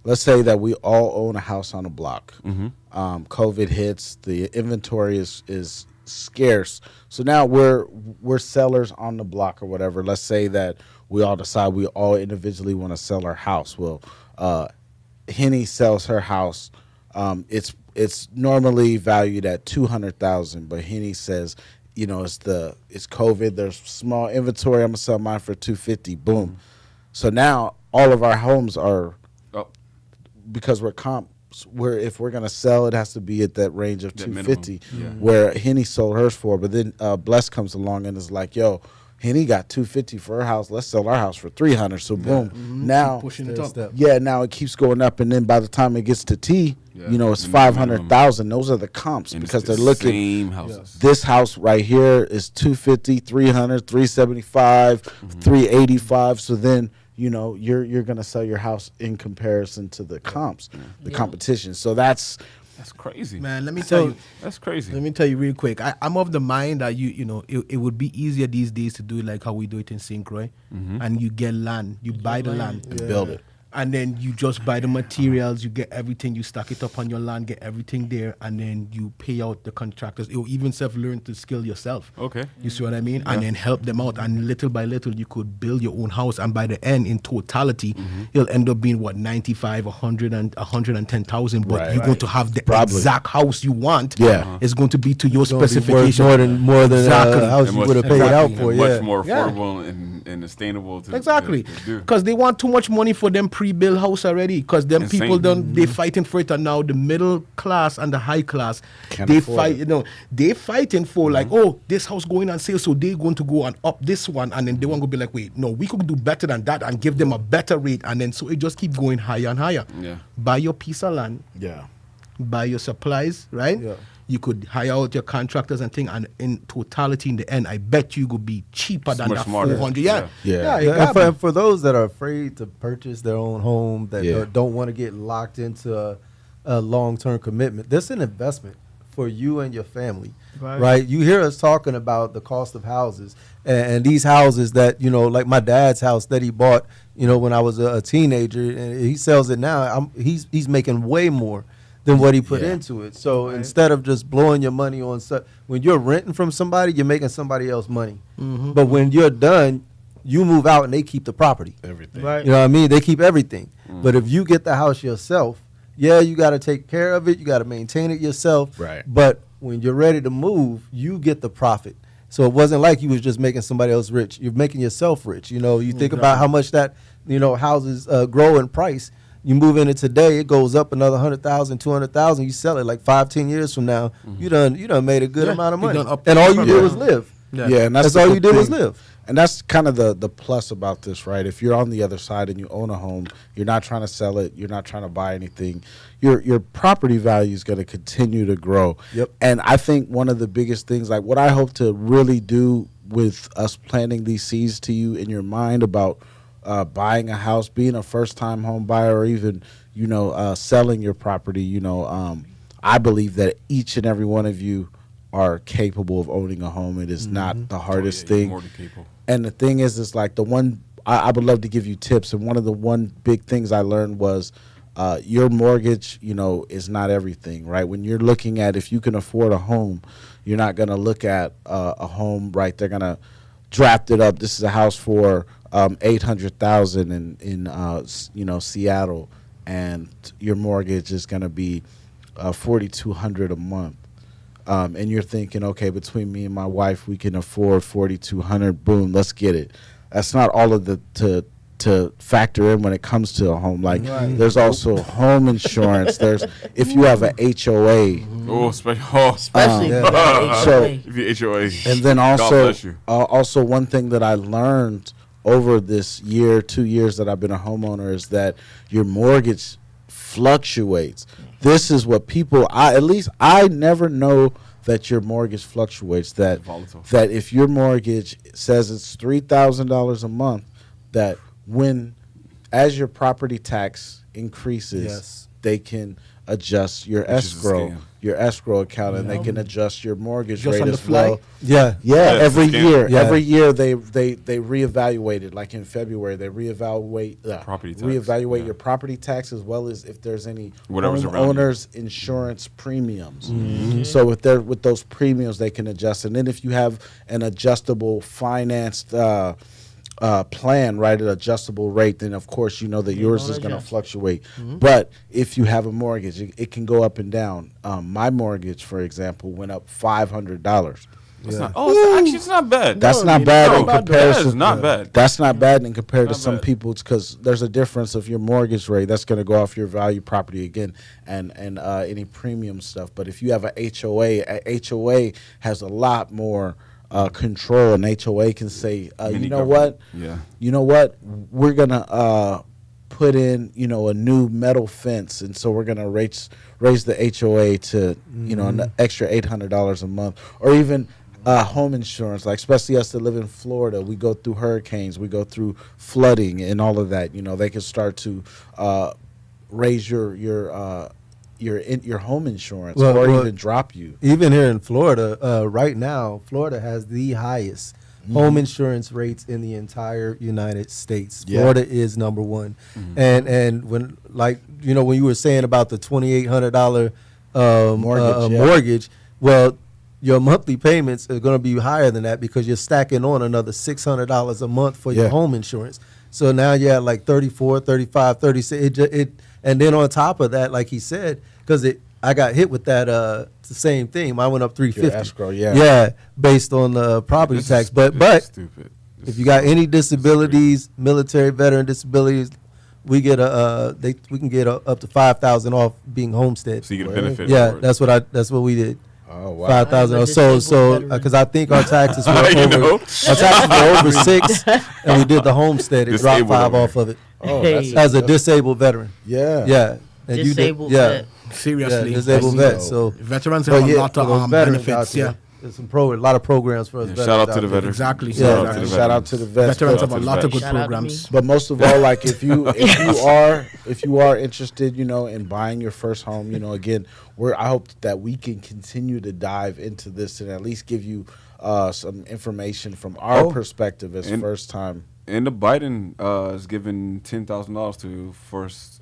let's say that we all own a house on a block. COVID hits, the inventory is scarce. So now we're sellers on the block or whatever. Let's say that we all decide we all individually want to sell our house. Well, Henny sells her house. It's normally valued at $200,000, but Henny says, it's COVID. There's small inventory. I'm gonna sell mine for $250,000. Boom. So now all of our homes are, because we're comps. If we're gonna sell, it has to be at that range of That $250,000, minimum. where Henny sold hers for. But then Bless comes along and is like, "Yo, Henny got $250,000 for her house. Let's sell our house for $300,000." So boom, now Pushing it Step, up. step. now it keeps going up, and then by the time it gets to T, it's the 500,000. Those are the comps And because it's they're the looking. same houses. This house right here is 250, 300, 375, 385. So then you're gonna sell your house in comparison to the comps, the competition. So that's crazy, Man, let me tell you. That's crazy. Let me tell you real quick. I'm of the mind that it would be easier these days to do it like how we do it in St. Croix, and you get land, you buy the land, and build it. and then you just buy the materials, you get everything, you stack it up on your land, get everything there, and then you pay out the contractors. You even learn to skill yourself. Okay. You see what I mean? And then help them out, and little by little you could build your own house, and by the end, in totality, it'll end up being 95, 100 and 110,000, but you're going to have the exact house you want. Yeah. It's going to be to your It's gonna be worth specification. more than Exactly. a house And you much- would have paid out for. and Yeah. much more Yeah. affordable and sustainable to Exactly, to do. because they want too much money for them pre-built house already. Because them Insane. people don't, they fighting for it, and now the middle class and the high class, Can't they afford fight. it. You know, they fighting for like, oh, this house going on sale, so they going to go and up this one, and then they want to be like, wait, no, we could do better than that and give them a better rate, and then so it just keep going higher and higher. Yeah. Buy your piece of land, Yeah. buy your supplies, right? Yeah. You could hire out your contractors and thing, and in totality, in the end, I bet you could be cheaper It's than much that smarter. 400. Yeah. Yeah, Yeah, yeah. and for those that are afraid to purchase their own home, that Yeah. don't want to get locked into a long-term commitment, this is an investment for you and your family, right? You hear us talking about the cost of houses, and these houses that, you know, like my dad's house that he bought, you know, when I was a teenager, and he sells it now. He's making way more than what he put Yeah. into it. So instead of just blowing your money on when you're renting from somebody, you're making somebody else money. But when you're done, you move out and they keep the property. Everything. Right. You know what I mean? They keep everything. But if you get the house yourself, yeah, you got to take care of it. You got to maintain it yourself. Right. But when you're ready to move, you get the profit. So it wasn't like you was just making somebody else rich. You're making yourself rich. You know, you think about how much that, you know, houses grow in price. You move in it today, it goes up another 100,000, 200,000. You sell it like 5-10 years from now. You done made a good Yeah, amount of you money. done up- And all you did Yeah. was live. Yeah, and That's the all good you did was thing. live. And that's kind of the plus about this, right? If you're on the other side and you own a home, you're not trying to sell it, you're not trying to buy anything. Your property value is going to continue to grow. Yep. And I think one of the biggest things, like what I hope to really do with us planting these seeds to you in your mind about buying a house, being a first-time home buyer, or even, you know, selling your property, you know, I believe that each and every one of you are capable of owning a home. It is not the hardest Yeah, you're thing. more than capable. And the thing is like the one, I would love to give you tips. And one of the big things I learned was your mortgage, you know, is not everything, right? When you're looking at if you can afford a home, you're not going to look at a home, right? They're going to draft it up. This is a house for $800,000 in you know, Seattle, and your mortgage is going to be $4,200 a month. And you're thinking, okay, between me and my wife, we can afford $4,200. Boom, let's get it. That's not all of the to factor in when it comes to a home. Like there's also home insurance. There's if you have a HOA, Oh, especially Especially yeah. if you got So- HOA. if you HOA. and then God also bless you. also one thing that I learned over this 2 years that I've been a homeowner is that your mortgage fluctuates. This is what people I never know that your mortgage fluctuates, that Volatile. that if your mortgage says it's $3,000 a month, that as your property tax increases, Yes. they can adjust your Which is a escrow scam. account, and they can adjust your mortgage Just rate on the as fly? well. Yeah. Yeah, it's a every scam. year. Yeah. Every year they reevaluate it. Like in February, they reevaluate Property tax. reevaluate Yeah. your property tax, as well as if there's any Whatever's around you. homeowners insurance premiums. So with those premiums, they can adjust. And then if you have an adjustable financed plan, right, an adjustable rate, then of course you know that yours don't is going to adjust. fluctuate. But if you have a mortgage, it can go up and down. My mortgage, for example, went up $500. It's not, it's not bad. That's No, not I bad mean, in not bad. comparison. That is not bad. That's not bad in compared to Not some bad. people's, because there's a difference of your mortgage rate. That's going to go off your value property again, and any premium stuff. But if you have a HOA has a lot more control. An HOA can say, Mini you know government. what, Yeah. you know what, we're gonna put in, you know, a new metal fence, and so we're gonna raise the HOA to, you know, an extra $800 a month, or even home insurance. Like especially us that live in Florida, we go through hurricanes, we go through flooding, and all of that. You know, they can start to raise your home insurance, or Well, even drop you. Even here in Florida, right now, Florida has the highest home insurance rates in the entire United States. Yeah. Florida is number one. And when, like, you know, when you were saying about the $2,800 mortgage, well, your monthly payments are going to be higher than that because you're stacking on another $600 a month for your home insurance. So now you're at like 34, 35, 36. And then on top of that, like he said, because I got hit with that the same thing. Mine went up $350. Your escrow, yeah, based on the property tax. But stupid. if you got any disabilities, military, veteran disabilities, we get we can get up to $5,000 off being homestead. So you get a benefit. Yeah, for it. that's what we did. Oh wow. 5,000. I'm a So disabled veteran. because I think our taxes were You know? over 6, and we did the homestead. It dropped Disabled 5 over off of it Oh, Hey. as a disabled veteran. yeah. Yeah, and Disabled you did, vet. Seriously. yeah, disabled That's vet. So Veterans but have a yeah, lot for of those veterans out benefits. there, Yeah. there's a lot of programs for us. Yeah, veterans shout out to the there. veterans. Exactly. Yeah. Shout out to the Shout out to the vets. Veterans Shout have out a to the lot of vets. good Shout out to programs. But most of all, like if you are interested, you know, in buying your first home, you know, again, I hope that we can continue to dive into this and at least give you some information from our perspective as and- first time. And the Biden is giving $10,000 to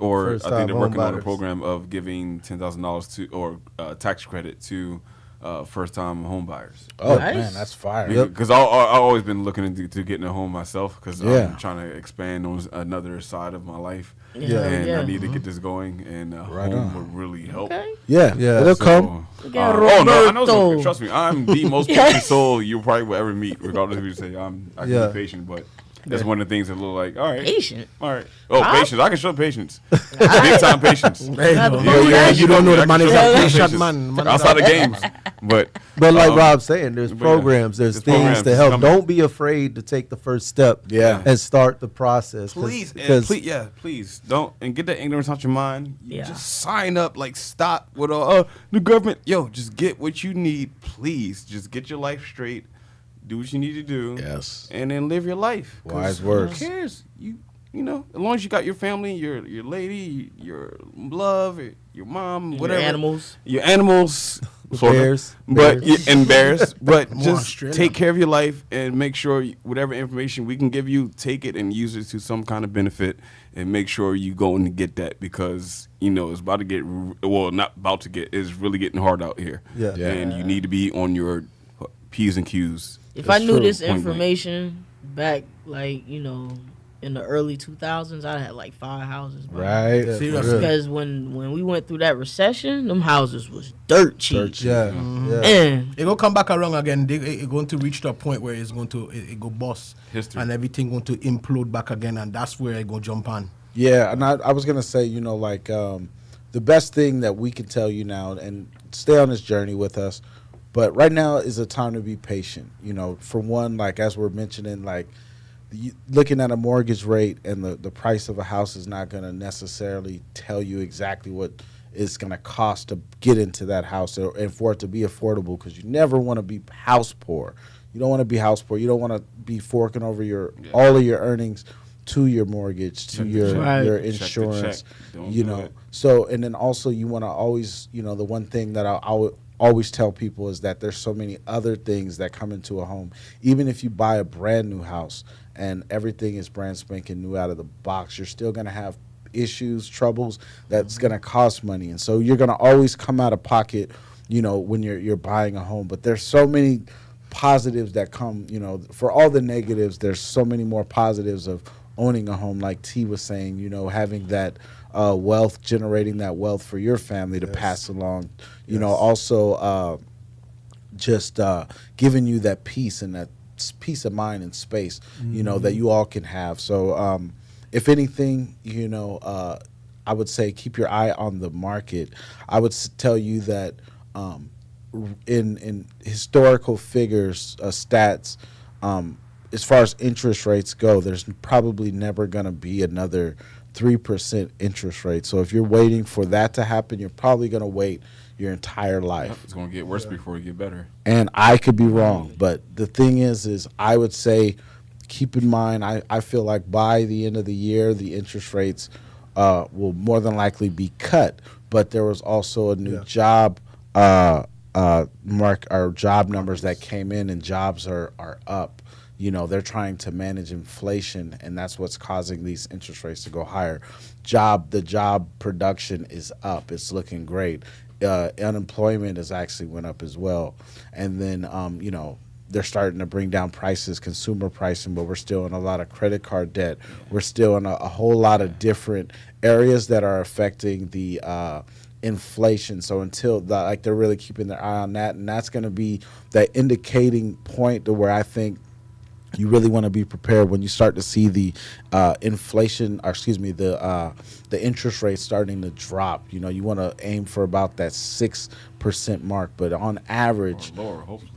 I think they're working on a program of giving $10,000 to or tax credit to first-time home buyers. Oh Nice. man, that's fire. Because I've always been looking into getting a home myself because Yeah. I'm trying to expand on another side of my life. Yeah. And Yeah. I need to get this going, and Right home on. would really help. Okay. Yeah, Yeah. it'll So, come. Look at oh no, I know. It's Roberto. gonna, trust me, I'm the most patient soul you probably will ever meet, regardless of who you say. I can Yeah. be patient, but that's one of the things that look like, all right, Patient. all right. Oh, Huh? patience. I can show patience. Big time patience. Hey, no. Yeah, You don't know the man is a patience. patient man. Man is Outside a- of games, but like Rob's saying, there's but yeah, programs, there's there's things programs to help. coming. Don't be afraid to take the first step. Yeah. and start the process. please, because please don't and get that ignorance out your mind. Yeah. Just sign up. Like stop with the government. Yo, just get what you need. Please, just get your life straight. Do what you need to do. Yes. And then live your life. 'Cause Wise words. Who cares? You know, as long as you got your family, your lady, your love, your mom, whatever. Your animals. Sort of. bears, But bears. and bears. But More just Australia. take care of your life and make sure whatever information we can give you, take it and use it to some kind of benefit, and make sure you go and get that because you know it's about to get not about to get, it's really getting hard out here. Yeah. Yeah. And you need to be on your P's and Q's. If That's I knew true. this Point blank. information back, like, you know, in the early 2000s, I'd had like 5 houses. bro. Right. Yeah, Seriously. for real. Because when we went through that recession, them houses was dirt cheap. Dirt cheap. yeah, Mm-hmm. yeah. And It gonna come back around again. It's going to reach to a point where it's going to it go bust History. and everything going to implode back again, and that's where it go jump on. Yeah, and I was gonna say, you know, like the best thing that we can tell you now, and stay on this journey with us. But right now is a time to be patient. You know, for one, like as we're mentioning, like looking at a mortgage rate and the price of a house is not gonna necessarily tell you exactly what it's gonna cost to get into that house and for it to be affordable. Because you never want to be house poor. You don't want to be house poor. You don't want to be forking over all of your earnings to your mortgage, to Check the your check. Right. your Check the insurance, check. Don't you do know. it. So, and then also you want to always, you know, the one thing that I would always tell people is that there's so many other things that come into a home. Even if you buy a brand new house and everything is brand spanking new out of the box, you're still going to have issues, troubles that's going to cost money. And so you're going to always come out of pocket, you know, when you're buying a home. But there's so many positives that come, you know, for all the negatives, there's so many more positives of owning a home, like T was saying, you know, having that wealth, generating that wealth for your family to pass along, you know, also just giving you that peace and that peace of mind and space, you know, that you all can have. So if anything, you know, I would say keep your eye on the market. I would tell you that in historical figures, stats, as far as interest rates go, there's probably never going to be another 3% interest rate. So if you're waiting for that to happen, you're probably going to wait your entire life. It's gonna get worse before it get better. And I could be wrong, but the thing is I would say keep in mind, I feel like by the end of the year, the interest rates will more than likely be cut. But there was also a new job job numbers that came in, and jobs are up. they're trying to manage inflation, and that's what's causing these interest rates to go higher. The job production is up. It's looking great. Unemployment has actually went up as well. And then, they're starting to bring down prices, consumer pricing, but we're still in a lot of credit card debt. We're still in a whole lot of different areas that are affecting the inflation. So until they're really keeping their eye on that, and that's going to be that indicating point to where I think you really want to be prepared when you start to see the inflation, or excuse me, the interest rate starting to drop. You want to aim for about that 6% mark, but on average, or lower, hopefully.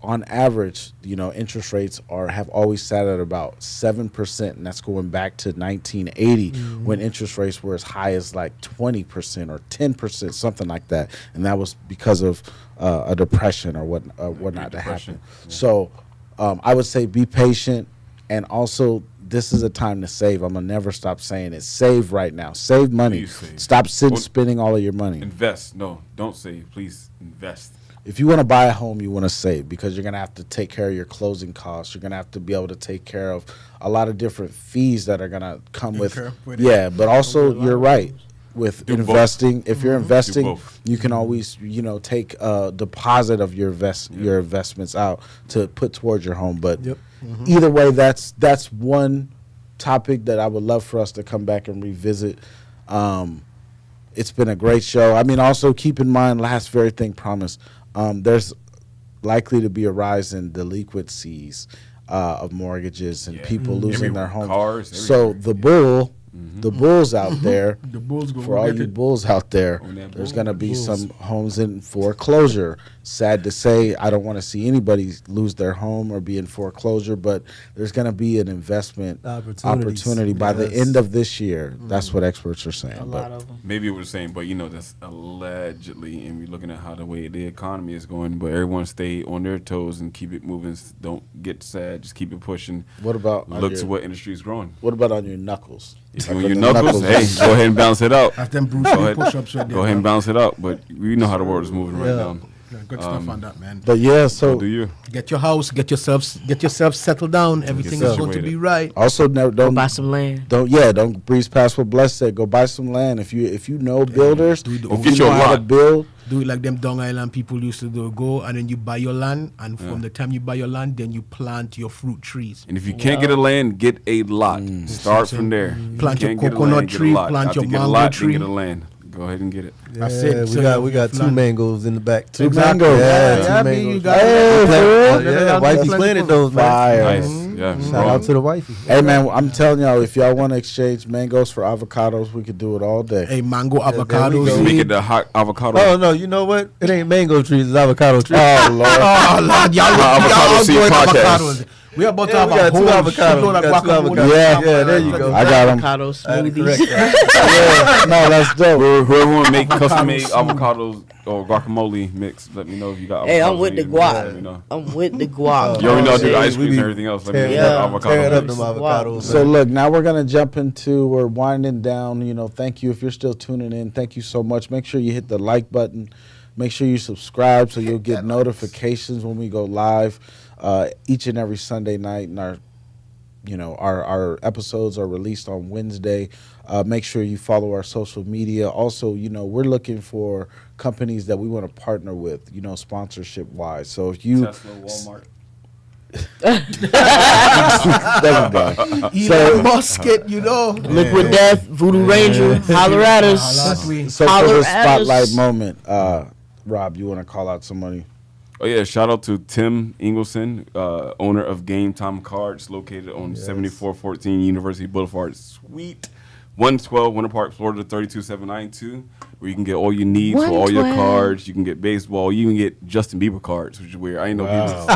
On average, interest rates have always sat at about 7%, and that's going back to 1980 when interest rates were as high as like 20% or 10%, something like that, and that was because of a depression or whatnot that happened. Yeah. So I would say be patient, and also this is a time to save. I'm gonna never stop saying it. Save right now. Save money. Save. Stop spending all of your money. Invest. No, don't save. Please invest. If you want to buy a home, you want to save, because you're going to have to take care of your closing costs. You're going to have to be able to take care of a lot of different fees that are going to come with it. But also you're right with investing. If you're investing, you can always, take a deposit of your investments out to put towards your home. But either way, that's one topic that I would love for us to come back and revisit. It's been a great show. I mean, also keep in mind, last very thing promised, there's likely to be a rise in delinquencies of mortgages and people losing their homes. Cars, so the bulls out there, for all you bulls out there, there's going to be some homes in foreclosure. Sad to say, I don't want to see anybody lose their home or be in foreclosure, but there's going to be an investment opportunity by the end of this year. That's what experts are saying. A lot of them. Maybe we're saying, but that's allegedly, and we're looking at how the way the economy is going. But everyone stay on their toes and keep it moving. Don't get sad. Just keep it pushing. What about look to what industry is growing? What about on your knuckles? If you on your knuckles, hey, go ahead and bounce it out. After them Bruce Lee push-ups right there. Go ahead and bounce it out. But we know how the world is moving right now. Good stuff on that, man. But so do you get your house, get yourself settled down. Everything is going to be right. Also, don't buy some land. Don't breeze past what Bless said. Go buy some land. If you know builders, get your know how to build. Do it like them Long Island people used to do. Go and then you buy your land, and from the time you buy your land, then you plant your fruit trees. And if you can't get a land, get a lot. Start from there. Plant your coconut tree, plant your mango tree. Get a land. Go ahead and get it. Yeah, we got 2 mangoes in the back. Two mangoes. Yeah, 2 mangoes. Wifey planted those, man. Fire. Nice. Yeah. Shout out to the wifey. Hey man, I'm telling y'all, if y'all want to exchange mangoes for avocados, we could do it all day. Hey, mango there we avocados. go. Make it the hot avocado. Oh no, you know what? It ain't mango trees, it's avocado trees. Oh Lord. Oh Lord, y'all Avocado Seed going Podcast. avocados. We about to Yeah, have we got a two whole avocados. shitload of We got two guacamole. avocados. Yeah, there you go. I got 'em. Avocado I had to correct smoothies. that. No, that's dope. Whoever want to make custom-made Avocado avocados or guacamole mix, let me know if you got. Hey, I'm avocados with the you need. Let me guac. know. I'm with the guac. You already know I do the Yeah, ice we cream be and everything else. Let me know if you tearing- got yeah, avocado Tearing up mix. them avocados. So look, now we're gonna jump into, we're winding down. Thank you if you're still tuning in. Thank you so much. Make sure you hit the like button. Make sure you subscribe so you'll get notifications when we go live each and every Sunday night. And our episodes are released on Wednesday. Make sure you follow our social media. Also, we're looking for companies that we want to partner with, sponsorship wise. So if you Tesla, Walmart. there we go. Elon Musk, Liquid Death, Voodoo Ranger, holler at us. So for Holler the at us. spotlight moment, Rob, you want to call out somebody? Oh yeah, shout out to Tim Ingleson, owner of Game Time Cards, located on 7414 University Boulevard, Suite 112, Winter Park, Florida 32792, where you can get all you need for all your 112. cards. You can get baseball, you can get Justin Bieber cards, which is weird. I ain't know he was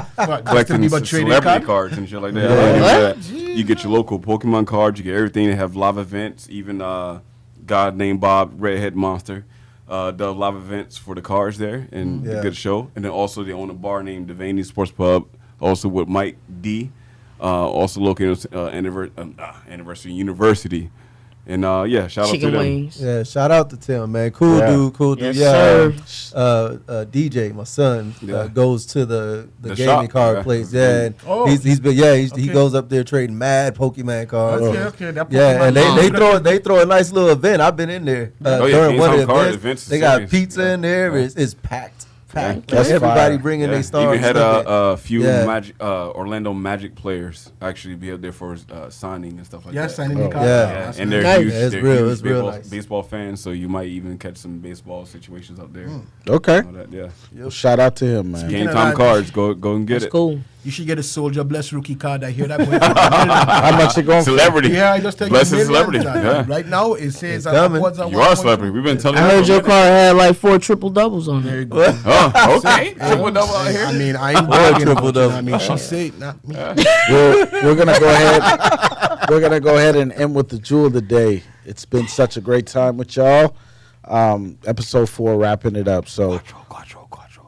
collecting Bieber trading celebrity card? cards and shit like that. I didn't know that. You get your local Pokemon cards, you get everything. They have live events, even God named Bob, Redhead Monster. Does live events for the cars there and a good show. And then also they own a bar named Devaney Sports Pub, also with Mike D, also located on Anniversary University. And shout out Chicken to them. wings. Yeah, shout out to Tim, man. Cool dude, cool dude. Yes, sir. DJ, my son, goes to the The gaming shop, card yeah. place. Yeah, and Oh. he goes up there trading mad Pokemon cards. Okay. That Yeah, and Pokemon- they throw a nice little event. I've been in there during one of the GameStop card events. events is They got serious. pizza in there. It's packed. That's Everybody fire. bringing Yeah. their stars. Even had a few Yeah. Orlando Magic players actually be up there for signing and stuff like that. Yes, signing the Oh. card. Yeah. That's And they're Nice. huge, Yeah, it's they're real- huge it's real baseball, nice. baseball fans, so you might even catch some baseball situations out there. Okay. All that, yeah. Well, shout out to him, man. Game of time that- cards, go and get That's it. cool. You should get a Souljah Bless rookie card. I hear that. How much you going for? Celebrity. Yeah, I just take Bless a is million. celebrity. Yeah. Right now, it says coming. upwards of You are a 1.2. celebrity. We've been telling I you. heard for a your minute. car had like 4 triple doubles on there. Oh, okay. Triple double out here. I mean, I ain't triple triple double. I mean, she said not me. We're gonna go ahead. We're gonna go ahead and end with the jewel of the day. It's been such a great time with y'all. Episode 4, wrapping it up. So,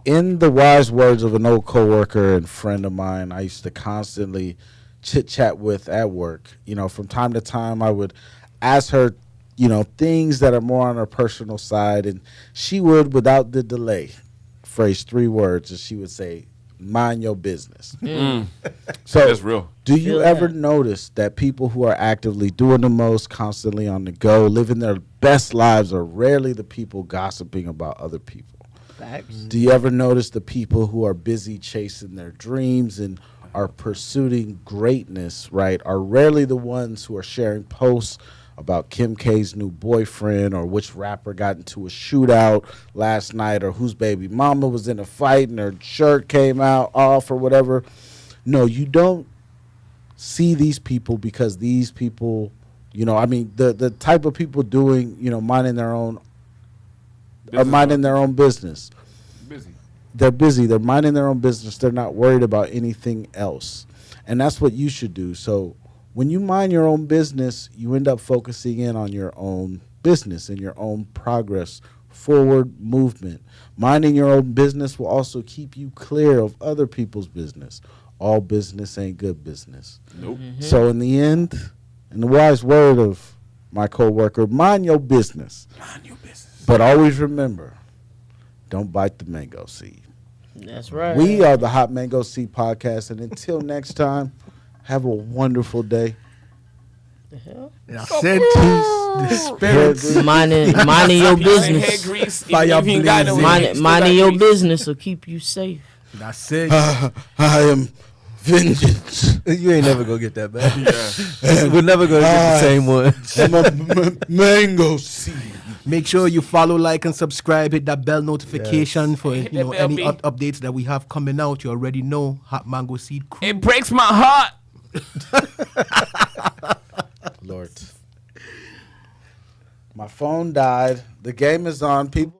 in the wise words of an old coworker and friend of mine, I used to constantly chit chat with at work. You know, from time to time, I would ask her, you know, things that are more on her personal side, and she would, without the delay, phrase 3 words, and she would say, "Mind your business." So That's real. do you Feel ever that. notice that people who are actively doing the most, constantly on the go, living their best lives, are rarely the people gossiping about other people? Facts. Do you ever notice the people who are busy chasing their dreams and are pursuing greatness, right, are rarely the ones who are sharing posts about Kim K's new boyfriend or which rapper got into a shootout last night or whose baby mama was in a fight and her shirt came out off or whatever? No, you don't see these people because these people, you know, I mean, the type of people doing, you know, minding their own business. Busy. They're busy. They're minding their own business. They're not worried about anything else. And that's what you should do. So when you mind your own business, you end up focusing in on your own business and your own progress, forward movement. Minding your own business will also keep you clear of other people's business. All business ain't good business. Nope. So in the end, in the wise word of my coworker, mind your business. Mind your business. But always remember, don't bite the mango seed. That's right. We are the Hot Mango Seed Podcast, and until next time, have a wonderful day. The hell? I said peace, the spirits. Minding your business. Head grease. Fire Even if you ain't got no blazing. head, still Minding got your grease. business will keep you safe. That's it. I am vengeance. You ain't never gonna get that back. We're never gonna get the same one. I'm a mango seed. Make sure you follow, like, and subscribe. Hit that bell notification for Hit you know that bell, any B. updates that we have coming out. You already know Hot Mango Seed Crew. It breaks my heart. Lord. My phone died. The game is on, people.